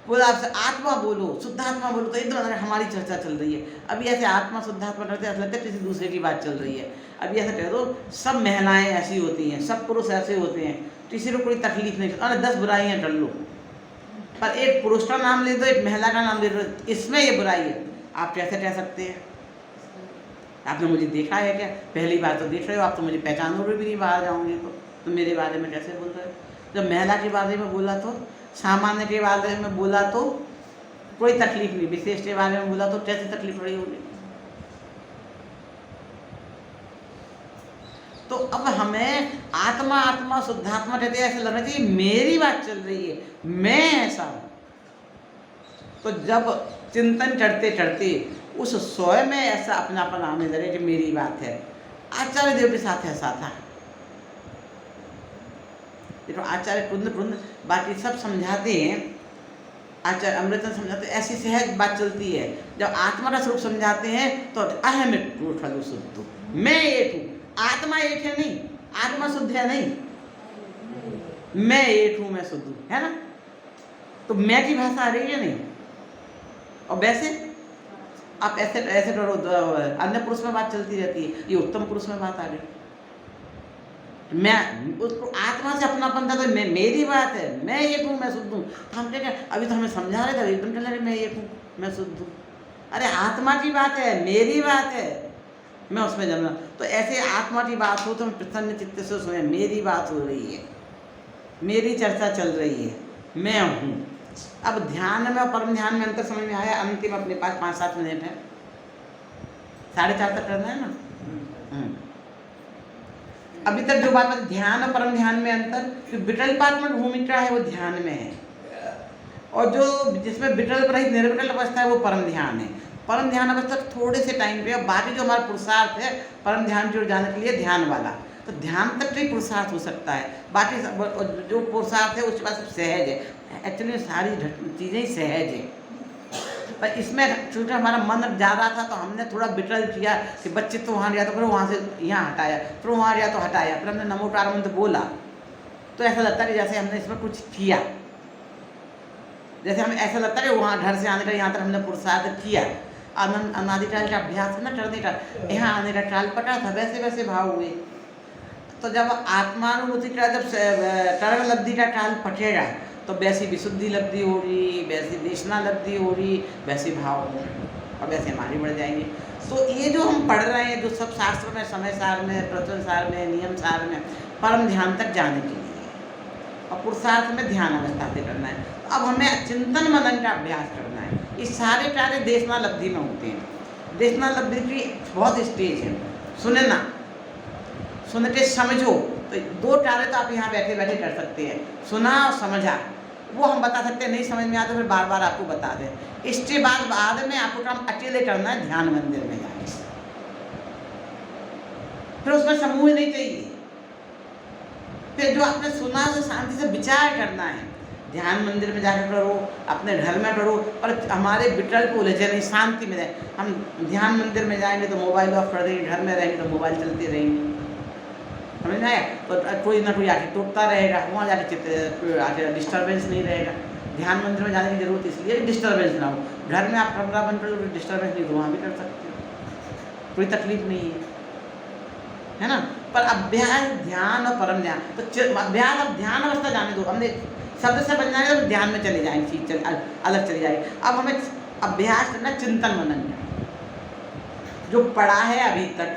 बोला आपसे आत्मा बोलो, शुद्धात्मा बोलो, तो एकदम हमारी चर्चा चल रही है। अभी ऐसे आत्मा शुद्धात्मा करते ऐसा लगता है किसी दूसरे की बात चल रही है। अभी ऐसा कह दो सब महिलाएं ऐसी होती हैं, सब पुरुष ऐसे होते हैं, किसी को कोई तकलीफ नहीं। अरे 10 बुराइयां कर लो, पर एक पुरुष का नाम ले दो, एक महिला का नाम ले दो, इसमें ये बुराई है, आप कैसे कह सकते हैं? आपने मुझे देखा है क्या? पहली बार तो देख रहे हो आप, तो मुझे पहचानोगे भी नहीं बाहर जाओगे तो मेरे बारे में कैसे बोल रहे हो? जब महिला के बारे में बोला तो, सामान्य के बारे में बोला तो कोई तकलीफ नहीं, विशेष के बारे में बोला तो कैसे तकलीफ रही होगी? तो अब हमें आत्मा आत्मा शुद्धात्मा कहते हैं, ऐसा लगना चाहिए मेरी बात चल रही है, मैं ऐसा हूं। तो जब चिंतन करते करते उस स्वयं में ऐसा अपनापन आने लगे कि मेरी बात है। आचार्य देव के साथ ऐसा था। देखो आचार्य कुंद बाकी सब समझाते हैं, आचार्य अमृतन समझाते हैं, ऐसी सहज बात चलती है। जब आत्मा का स्वरूप समझाते हैं तो अहम खलु शुद्ध, मैं एक हूँ। आत्मा एक है नहीं, आत्मा शुद्ध है नहीं, मैं एक हूँ, मैं शुद्ध हूँ, है ना? तो मैं की भाषा आ रही है नहीं। और वैसे आप ऐसे ऐसे करो, अन्य पुरुष में बात चलती रहती है, ये उत्तम पुरुष में बात आ गई। मैं उसको आत्मा से अपनापन था तो मैं, मेरी बात है, मैं एक हूँ, मैं शुद्ध हूँ। तो हम क्या, अभी तो हमें समझा रहे थे, एकदम चल रहे मैं एक हूँ, मैं शुद्ध हूँ। अरे आत्मा की बात है, मेरी बात है, मैं उसमें जमना। तो ऐसे आत्मा की बात हो तो हम प्रसन्न चित्त से सुने, मेरी बात हो रही है, मेरी चर्चा चल रही है, मैं हूँ। अब ध्यान में और परम ध्यान में अंतर समझ में आया। अंतिम अपने पास 5-7 मिनट है, 4:30 तक करना है ना। अभी तक जो बात ध्यान और परम ध्यान में अंतर, जो विकल्पात्मक भूमिका है वो ध्यान में है, और जो जिसमें विकल्प रहित निर्विकल्प अवस्था है वो परम ध्यान है। परम ध्यान अवस्था थोड़े से टाइम पे, और बाकी जो हमारा पुरुषार्थ है परम ध्यान की ओर जाने के लिए ध्यान वाला, तो ध्यान तक ही पुरुषार्थ हो सकता है। बाकी जो पुरुषार्थ है उसके बाद सब सहज है। एक्चुअली सारी चीज़ें ही सहज है, पर इसमें चूँकि हमारा मन जा रहा था तो हमने थोड़ा विकल्प किया कि बच्चे तो वहाँ गया तो फिर वहाँ से यहाँ हटाया, फिर वहाँ गया तो हटाया, फिर हमने नमोकार मंत्र बोला। तो ऐसा लगता है जैसे हमने इसमें कुछ किया, जैसे हमें ऐसा लगता है कि वहाँ घर से आने का यहाँ तक हमने पुरुषार्थ किया। अनादिकाल का अभ्यास है ना करने का, यहाँ आने का काल पटा था, वैसे वैसे भाव हुए। तो जब आत्मानुभूति का, जब करण लब्धि का काल पटेगा तो वैसी विशुद्धि लब्धि हो रही, वैसी देशना लब्धि हो रही, वैसे भाव हो और वैसे हमारी बढ़ जाएंगे। तो ये जो हम पढ़ रहे हैं, जो सब शास्त्र में, समय सार में, प्रवचन सार में, नियम सार में, परम ध्यान तक जाने के लिए और पुरुषार्थ में ध्यान अवस्था से करना है। अब हमें चिंतन मनन का अभ्यास करना है। ये सारे कार्य देशना लब्धि में होते हैं। देशना लब्धि की बहुत स्टेज है। सुनना, सुन के समझो, तो 2 कार्य तो आप यहाँ बैठे बैठे कर सकते हैं, सुना और समझा। वो हम बता सकते हैं, नहीं समझ में आता फिर बार बार आपको बता दें। इसके बाद में आपको काम अकेले करना है, ध्यान मंदिर में जाए, फिर उसमें समूह नहीं चाहिए। फिर जो आपने सुना उसे शांति से विचार करना है। ध्यान मंदिर में जाकर करो, अपने घर में करो, और हमारे विकल्प उलझे नहीं, शांति में रहे। हम ध्यान मंदिर में जाएंगे तो मोबाइल ऑफ कर देंगे, घर में रहेंगे तो मोबाइल चलते रहेंगे, समझ में आया? तो कोई ना कोई आके टोकता रहेगा, वहाँ जाके आके डिस्टर्बेंस नहीं रहेगा। ध्यान मंदिर में जाने की जरूरत इसलिए डिस्टर्बेंस ना हो। घर में आप कमरा बंद कर लो, डिस्टर्बेंस नहीं, तो वहाँ भी कर सकते हो, कोई तकलीफ नहीं है ना? पर अभ्यास ध्यान और परम ध्यान, तो अभ्यास अब ध्यान अवस्था जाने दो। हमने शब्द से बन जाएगा तो ध्यान में चले जाएंगे, चीज अलग चली जाएगी। अब हमें अभ्यास करना, चिंतन मनन करना। जो पढ़ा है अभी तक,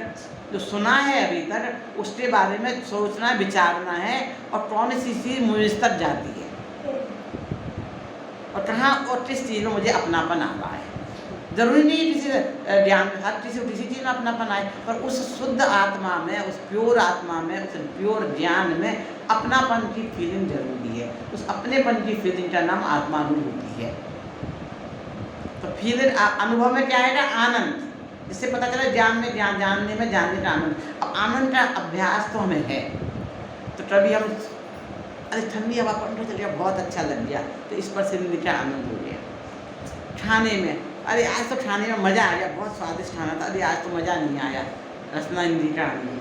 जो सुना है अभी तक, उसके बारे में सोचना, विचारना है और कौन सी चीज़ मुझ तक जाती है और कहाँ और किस चीज़ में मुझे अपनापन आ रहा है। जरूरी नहीं है किसी ज्ञान में, हर किसी चीज़ में अपनापन आए, पर उस शुद्ध आत्मा में, उस प्योर आत्मा में, उस प्योर ज्ञान में अपनापन की फीलिंग जरूरी है। उस अपनेपन की फीलिंग का नाम आत्मानुभूति है। तो फीलिंग अनुभव में क्या आएगा? आनंद, जिससे पता चला ज्ञान में, जानने में, जानने का आनंद। अब आनंद का अभ्यास तो हमें है, तो कभी हम अरे ठंडी हवा पड़ चल गया, बहुत अच्छा लग गया, तो इस पर से का आनंद हो गया। खाने में, अरे आज तो खाने में मज़ा आ गया, बहुत स्वादिष्ट खाना था, अरे आज तो मज़ा नहीं आया, रसना इंद्री का आनंद।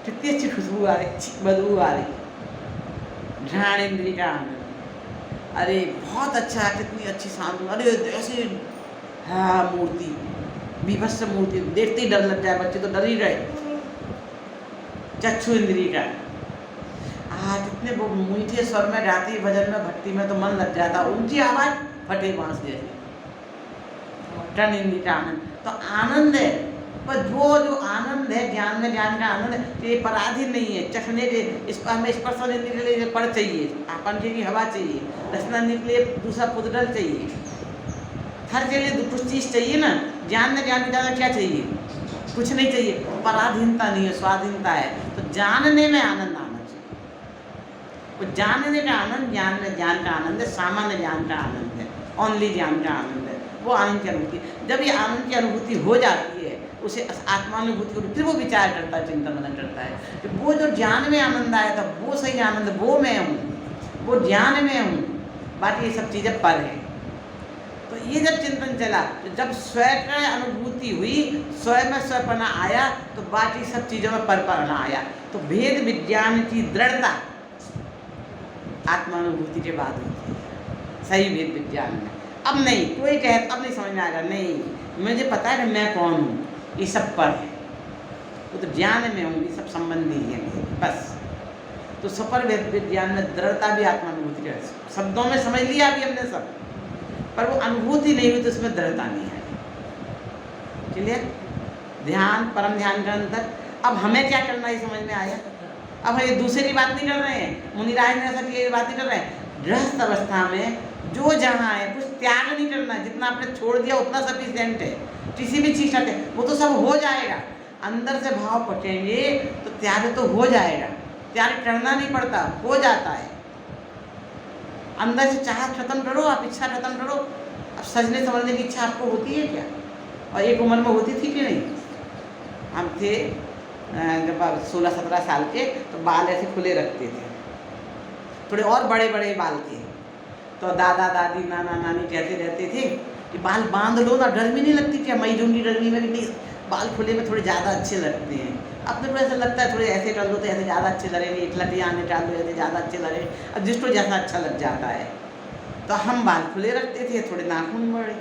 कितनी अच्छी खुशबू आ रही, अच्छी बदबू आ रही, घ्राण इंद्री का आनंद। अरे बहुत अच्छा, कितनी अच्छी शांति, अरे ऐसे हाँ मूर्ति, बीभत्स मूर्ति, देखते ही डर लग जाए, बच्चे तो डर ही रहे। चक्षु इंद्री का, कितने वो मीठे स्वर में गाती, भजन में, भक्ति में तो मन लग जाता, ऊंची आवाज, फटे बांस जैसी। टन इंद्री का आनंद, तो आनंद है, पर वो जो आनंद है ज्ञान में, ज्ञान का आनंद है, ये पराधीन नहीं है। चखने के हमें स्पर्श लेने के लिए पड़ चाहिए, पंखे की हवा चाहिए, रसना के लिए दूसरा पुतगल चाहिए, हर के लिए कुछ चीज़ चाहिए ना। ज्ञान में, ज्ञान में क्या चाहिए? कुछ नहीं चाहिए, पराधीनता नहीं है, स्वाधीनता है। तो जानने में आनंद आना चाहिए। वो जानने का आनंद ज्ञान में, ज्ञान का आनंद है, सामान्य ज्ञान का आनंद है, ओनली ज्ञान का आनंद है, वो आनंद की अनुभूति। जब ये आनंद की अनुभूति हो जाती है, उसे आत्मानुभूति होती, फिर वो विचार करता है, चिंतन मनन करता है कि वो जो ज्ञान में आनंद आया था, वो सही आनंद, वो मैं हूँ, वो ज्ञान में हूँ, बाकी ये सब चीज़ें पर हैं। तो ये जब चिंतन चला, तो जब स्वयं का अनुभूति हुई, स्वयं में स्वयंपना आया, तो बाकी सब चीज़ों में परपना आया। तो भेद विज्ञान की दृढ़ता आत्मानुभूति के बाद होती है, सही भेद विज्ञान में। अब नहीं कोई कहे, अब नहीं समझ में आएगा, नहीं मुझे पता है कि मैं कौन हूँ, ये सब पर है, वो तो ज्ञान में हूँ, ये सब संबंधी है बस। तो सफल भेद विज्ञान में दृढ़ता भी आत्मानुभूति का, शब्दों में समझ लिया अभी हमने सब, पर वो अनुभूति नहीं हुई तो उसमें दृढ़ता नहीं है। क्लियर? ध्यान, परम ध्यान के अंतर। अब हमें क्या करना है समझ में आया। अब ये दूसरे की बात नहीं कर रहे हैं, मुनिराज ने ऐसा की बात नहीं कर रहे हैं। गृहस्थ अवस्था में जो जहाँ है कुछ त्याग नहीं करना, जितना आपने छोड़ दिया उतना सफिशिएंट है। किसी भी चीज़ का वो तो सब हो जाएगा, अंदर से भाव पटेंगे तो त्याग तो हो जाएगा। त्याग करना नहीं पड़ता, हो जाता है। अंदर से चाहत खत्म करो, आप इच्छा खत्म करो। अब सजने समझने की इच्छा आपको होती है क्या? और एक उम्र में होती थी कि नहीं? हम थे जब 16-17 साल के, तो बाल ऐसे खुले रखते थे, थोड़े और बड़े बड़े बाल थे। तो दादा दादी नाना नानी कहते रहते थे कि बाल बांध लो ना, गर्मी नहीं लगती क्या? मई जून की गर्मी में नहीं, बाल खुले में थोड़े ज़्यादा अच्छे लगते हैं। अब तो ऐसा लगता है थोड़े ऐसे कर लो तो ऐसे ज़्यादा अच्छे लगेंगे, एक लटी आने डाल लो ऐसे ज़्यादा अच्छे लगेंगे। अब जिसको जैसा अच्छा लग जाता है। तो हम बाल खुले रखते थे, थोड़े नाखून बड़े।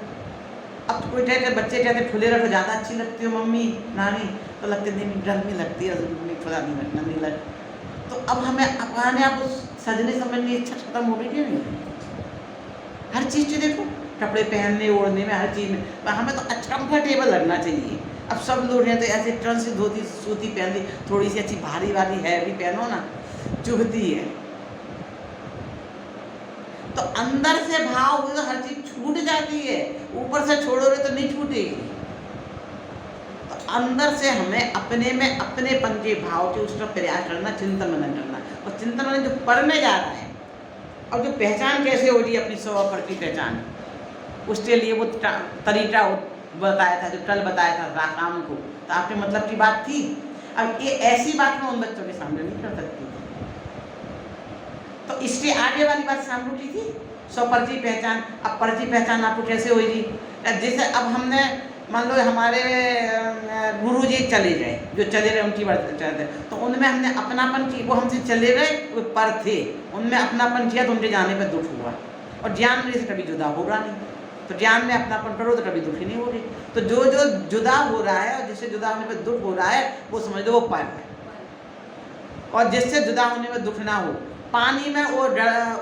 अब तो कोई कहते, बच्चे कहते खुले रखो, ज़्यादा अच्छी लगती हो मम्मी नानी, तो लगते नहीं गर्मी लगती है, थोड़ा नहीं रखना नहीं लग। तो अब हमें अपने आप सजने समझने की इच्छा खत्म हो गई क्यों नहीं? हर चीज़ से देखो, कपड़े पहनने ओढ़ने में, हर चीज़ में, पर हमें तो अच्छा कंफर्टेबल लगना चाहिए। अब सब लोग हैं तो ऐसे टर्न से धोती सूती पहन ली, थोड़ी सी अच्छी भारी भारी हैवी पहनो ना, चुभती है। तो अंदर से भाव हुए तो हर चीज़ छूट जाती है, ऊपर से छोड़ोगे तो नहीं छूटेगी। तो अंदर से हमें अपने में अपनेपन के भाव के उसका प्रयास करना, चिंतन मनन करना। और चिंतन मनन जो पढ़ने जा रहा है, और जो पहचान कैसे हो रही है अपनी स्वपर की पहचान, उसके लिए वो तरीका बताया था, जो कल बताया था राम को। तो आपके मतलब की बात थी। अब ये ऐसी बात मैं उन बच्चों के सामने नहीं कर सकती, तो इसके आगे वाली बात सामने की थी, स्वपर्ची पहचान। अब पर्ची पहचान आपको कैसे होगी? जैसे अब हमने मान लो हमारे गुरु जी चले गए, जो चले गए उनकी बात चाहते, तो उनमें हमने अपनापन की, वो हमसे चले गए, वो पर थे, उनमें अपनापन किया तो उनके जाने पर दुख हुआ। और ज्ञान में से कभी जुदा होगा नहीं, तो ज्ञान में अपनापन करो तो कभी दुखी नहीं हो रही। तो जो जो जुदा हो रहा है और जिससे जुदा होने पर दुख हो रहा है, वो समझ लो वो पर है। और जिससे जुदा होने में दुख ना हो, पानी में वो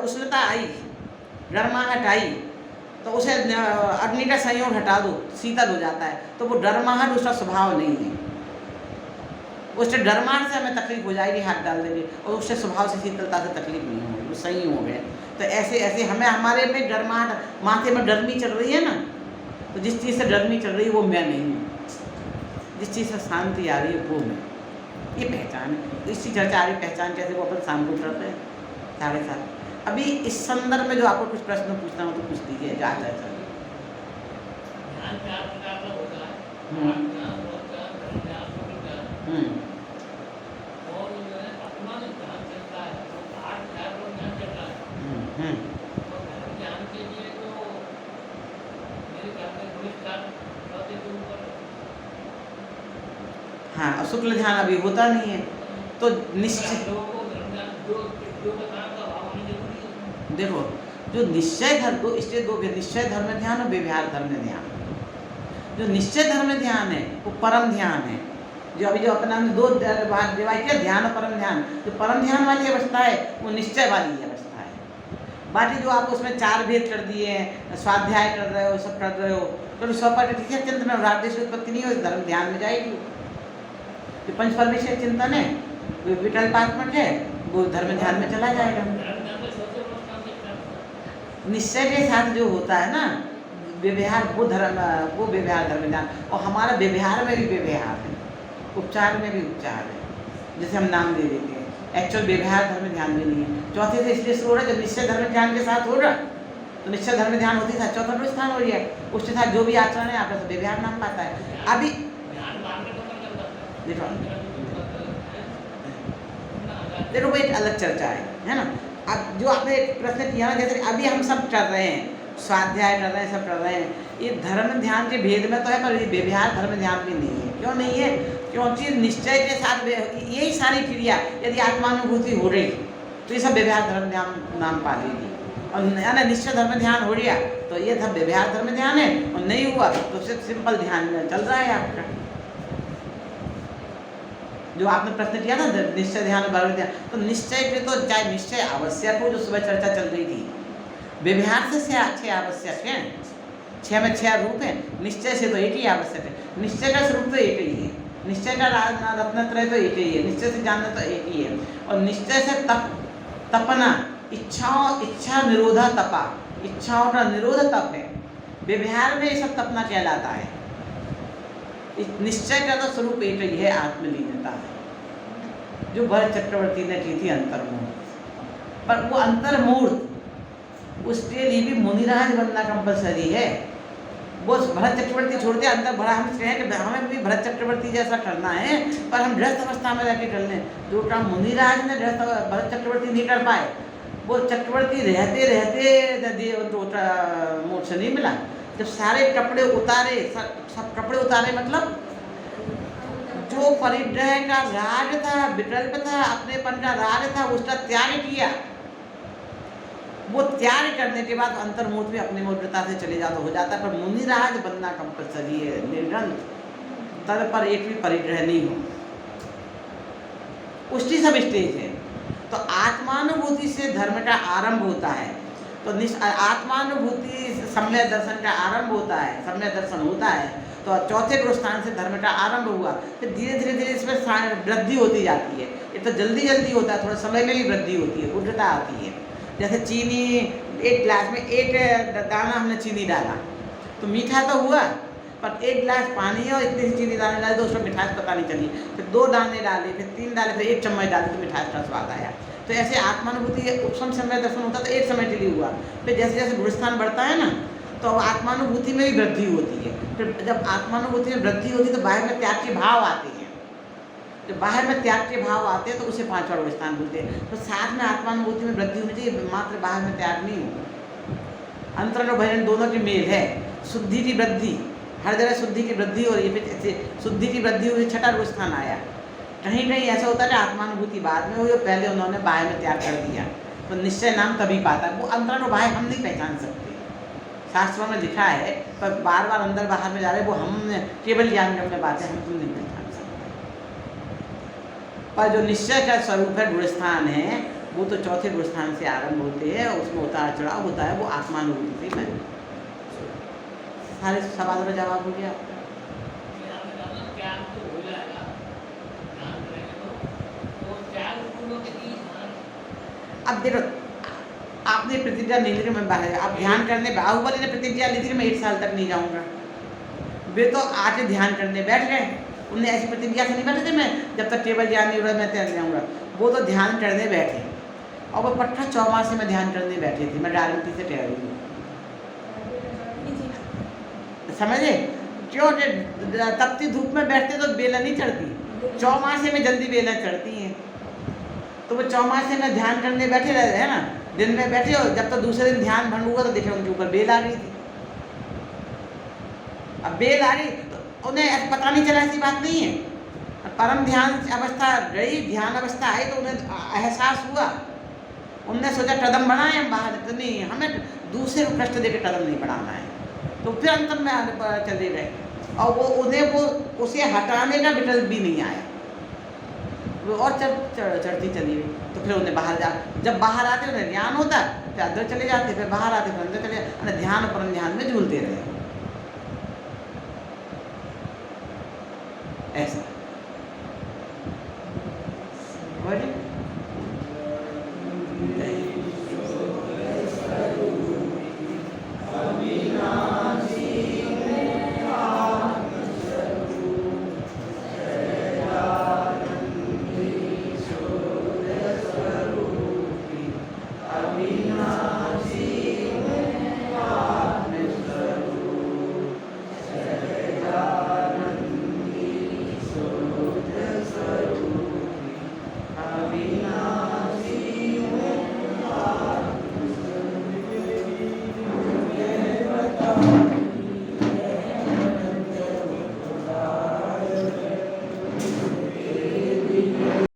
उष्णता आई, गर्माहट आई, तो उसे अग्नि का संयोग हटा दो, शीतल हो जाता है। तो वो डरमाहट उसका स्वभाव नहीं है। उससे डरमाहट से हमें तकलीफ हो जाएगी, हाथ डाल देंगे, और उससे स्वभाव से शीतलता से तकलीफ नहीं होगी, वो सही हो गए। तो ऐसे ऐसे हमें हमारे में डरमाहट, माथे में गर्मी चल रही है ना, तो जिस चीज़ से गर्मी चल रही है वो मैं नहीं हूँ, जिस चीज़ से शांति आ रही है वो मैं। ये पहचान है। इसी चर्चा आ रही पहचान कैसे, वो अपन शाम को करते हैं 7:30। अभी इस संदर्भ में जो आपको कुछ प्रश्न पूछना हो तो पूछ दीजिए, जो आता है सर। हाँ, और शुक्ल ध्यान अभी होता नहीं है, तो निश्चय देखो, जो निश्चय धर्म, दो इसलिए दो निश्चय धर्म ध्यान और व्यवहार धर्म ध्यान। जो निश्चय धर्म ध्यान है वो परम ध्यान है। जो अभी जो अपना हमने दो डिवाइड किया, ध्यान और परम ध्यान। जो परम ध्यान वाली अवस्था है वो निश्चय वाली अवस्था है। बाकी जो आप उसमें 4 भेद कर दिए हैं, स्वाध्याय कर रहे हो, सब कर रहे हो, तो स्वपर चिंतन में राधे से उत्पत्ति नहीं हो, धर्म ध्यान में जाएगी। जो पंच परमेश्वर चिंतन है, वो विकल्पात्मक है, वो धर्म ध्यान में चला जाएगा। निश्चय के साथ जो होता है ना व्यवहार, वो व्यवहार धर्म ध्यान। और हमारा व्यवहार में भी व्यवहार है, उपचार में भी उपचार है, जैसे हम नाम दे देते हैं। एक्चुअल व्यवहार धर्म ध्यान भी नहीं है। चौथे से इसलिए शुरू हो रहा है, जब निश्चय धर्म ध्यान के साथ हो रहा तो निश्चय धर्म ध्यान होती था, चौथा स्थान हो रही है, उसके साथ जो भी आचरण है आपका व्यवहार नाम पाता है। अभी देखो भाई, एक अलग चर्चा है ना। अब जो आपने प्रश्न किया ना, जैसे अभी हम सब कर रहे हैं, स्वाध्याय कर रहे हैं, सब कर रहे हैं, ये धर्म ध्यान के भेद में तो है, पर ये व्यवहार धर्म ध्यान भी नहीं है। क्यों नहीं है? क्योंकि निश्चय के साथ यही सारी क्रिया यदि आत्मानुभूति हो रही तो ये सब व्यवहार धर्म ध्यान नाम पा लेगी। और निश्चय धर्म ध्यान हो रहा तो ये सब व्यवहार धर्म ध्यान है, और नहीं हुआ तो सिर्फ सिंपल ध्यान चल रहा है आपका। जो आपने प्रश्न किया ना निश्चय ध्यान और ध्यान, तो निश्चय के तो चाहे निश्चय आवश्यक हो, जो सुबह चर्चा चल रही थी, व्यवहार से 6 आवश्यक है, 6 में 6 रूप है, निश्चय से तो एक ही आवश्यक है। निश्चय का स्वरूप तो एक ही है, निश्चय का रत्नत्रय तो एक ही है, निश्चय से जानना तो एक ही है। और निश्चय से तपना, इच्छा निरोधा तपा, इच्छाओं का निरोध तप है। व्यवहार में ये सब तपना कहलाता है। निश्चय का तो स्वरूप एक ही है, आत्मलीनता है, जो भरत चक्रवर्ती ने की थी अंतर्मूर्त। पर वो अंतर्मूर्त उसके लिए भी मुनिराज बनना कंपलसरी है। वो भरत चक्रवर्ती छोड़ते अंतर भरा, हम कहें कि हमें भी भरत चक्रवर्ती जैसा करना है, पर हम गृहस्थ अवस्था में जाके कर लें। जो काम मुनिराज ने भरत चक्रवर्ती नहीं कर पाए, वो चक्रवर्ती रहते रहते मोक्ष नहीं मिला। जब सारे कपड़े उतारे, सब कपड़े उतारे, मतलब जो परिग्रह का राग था, विकल्प था, अपनेपन का राग था, उसका त्याग किया। वो त्याग करने के बाद अंतर्मूर्त में अपने मूर्खता से चले जाता हो जाता है। पर मुनिराज बनना कंपलसरी है, निरंतर तर पर एक भी परिग्रह नहीं हो, उसकी सब स्टेज है। तो आत्मानुभूति से धर्म का आरंभ होता है। तो आत्मानुभूति सम्यक दर्शन का आरंभ होता है, सम्यक दर्शन होता है। तो चौथे गुरुस्थान से धर्म का आरंभ हुआ, फिर धीरे धीरे धीरे इसमें वृद्धि होती जाती है। ये तो जल्दी जल्दी होता है, थोड़ा समय में भी वृद्धि होती है, उग्रता आती है। जैसे चीनी, एक गिलास में एक दाना हमने चीनी डाला तो मीठा तो हुआ, पर 1 गिलास पानी और इतनी सी चीनी दाने डाले तो उसमें मिठास पता नहीं चली। फिर 2 दाने डाले, फिर 3 डाले, फिर 1 चम्मच डाले तो मिठास का स्वाद आया। तो ऐसे आत्मानुभूति उपशम समय दर्शन होता तो एक समय के लिए हुआ। फिर जैसे जैसे गुरुस्थान बढ़ता है ना, तो आत्मानुभूति में भी वृद्धि होती है। फिर जब आत्मानुभूति में वृद्धि होती है तो बाहर में त्याग के भाव आते हैं। जब बाहर में त्याग के भाव आते हैं तो उसे 5वां गुरुस्थान बोलते हैं। तो साथ में आत्मानुभूति में वृद्धि होनी चाहिए, मात्र बाहर में त्याग नहीं हो। अंतरण और बहिरण दोनों की मेल है। शुद्धि की वृद्धि, हर जगह शुद्धि की वृद्धि हो रही है। फिर शुद्धि की वृद्धि हुई, 6वां गुरुस्थान आया। कहीं कहीं ऐसा होता है कि आत्मानुभूति बाद में हुई और पहले उन्होंने बाह्य में त्याग कर दिया, तो निश्चय नाम तभी पाता है। वो अंतरण और बाह्य हम नहीं पहचान सकते, शास्त्रों में लिखा है, पर बार बार अंदर बाहर में जा रहे, वो हम केवल ज्ञान में बातें हम तुम नहीं पहचान सकते। पर जो निश्चय का स्वरूप है, गुरुस्थान है, वो तो चौथे गुरुस्थान से आरंभ होते हैं, उसमें उतार चढ़ाव होता है, वो आत्मानुभूति से सारे सवालों का जवाब हो गया आपका। अब देखो, आपने प्रतिज्ञा नहीं ली कि मैं बाहर, आप ध्यान करने, बाहुबली ने प्रतिज्ञा ली थी कि मैं 1 साल तक नहीं जाऊंगा। वे तो आज ध्यान करने बैठ गए, उनने ऐसी प्रतिज्ञा से नहीं बैठे थे मैं जब तक टेबल ज्ञान नहीं उड़ा मैं तैयार जाऊंगा। वो तो ध्यान करने बैठे, और वो पट्टा चौमासे में ध्यान करने बैठे थे, मैं गारंटी से कह रही हूँ। समझे क्यों? तपती धूप में बैठते तो बेला नहीं चढ़ती, चौमासे में जल्दी बेला चढ़ती हैं। तो वो चौमासे में ध्यान करने बैठे रहते हैं ना, दिन में बैठे हो, जब तक दूसरे दिन ध्यान भंग हुआ तो देखे उनके ऊपर बेल आ गई थी। अब बेल आ गई तो उन्हें पता नहीं चला, ऐसी बात नहीं है। परम ध्यान अवस्था गई, ध्यान अवस्था आई तो उन्हें एहसास हुआ, उनने सोचा कदम बढ़ाएं हम बाहर, तो नहीं, हमें दूसरे को कष्ट देकर कदम नहीं बढ़ाना है। तो फिर अंतर में चले गए, और वो उन्हें वो उसे हटाने का विकल्प भी नहीं आया, वो और चढ़ती चली गई। तो फिर उन्हें बाहर जब बाहर आते उन्हें ज्ञान होता, फिर अंदर चले जाते, फिर बाहर आते, फिर अंदर चले जाते, ध्यान और परम ध्यान में झूलते रहे ऐसा।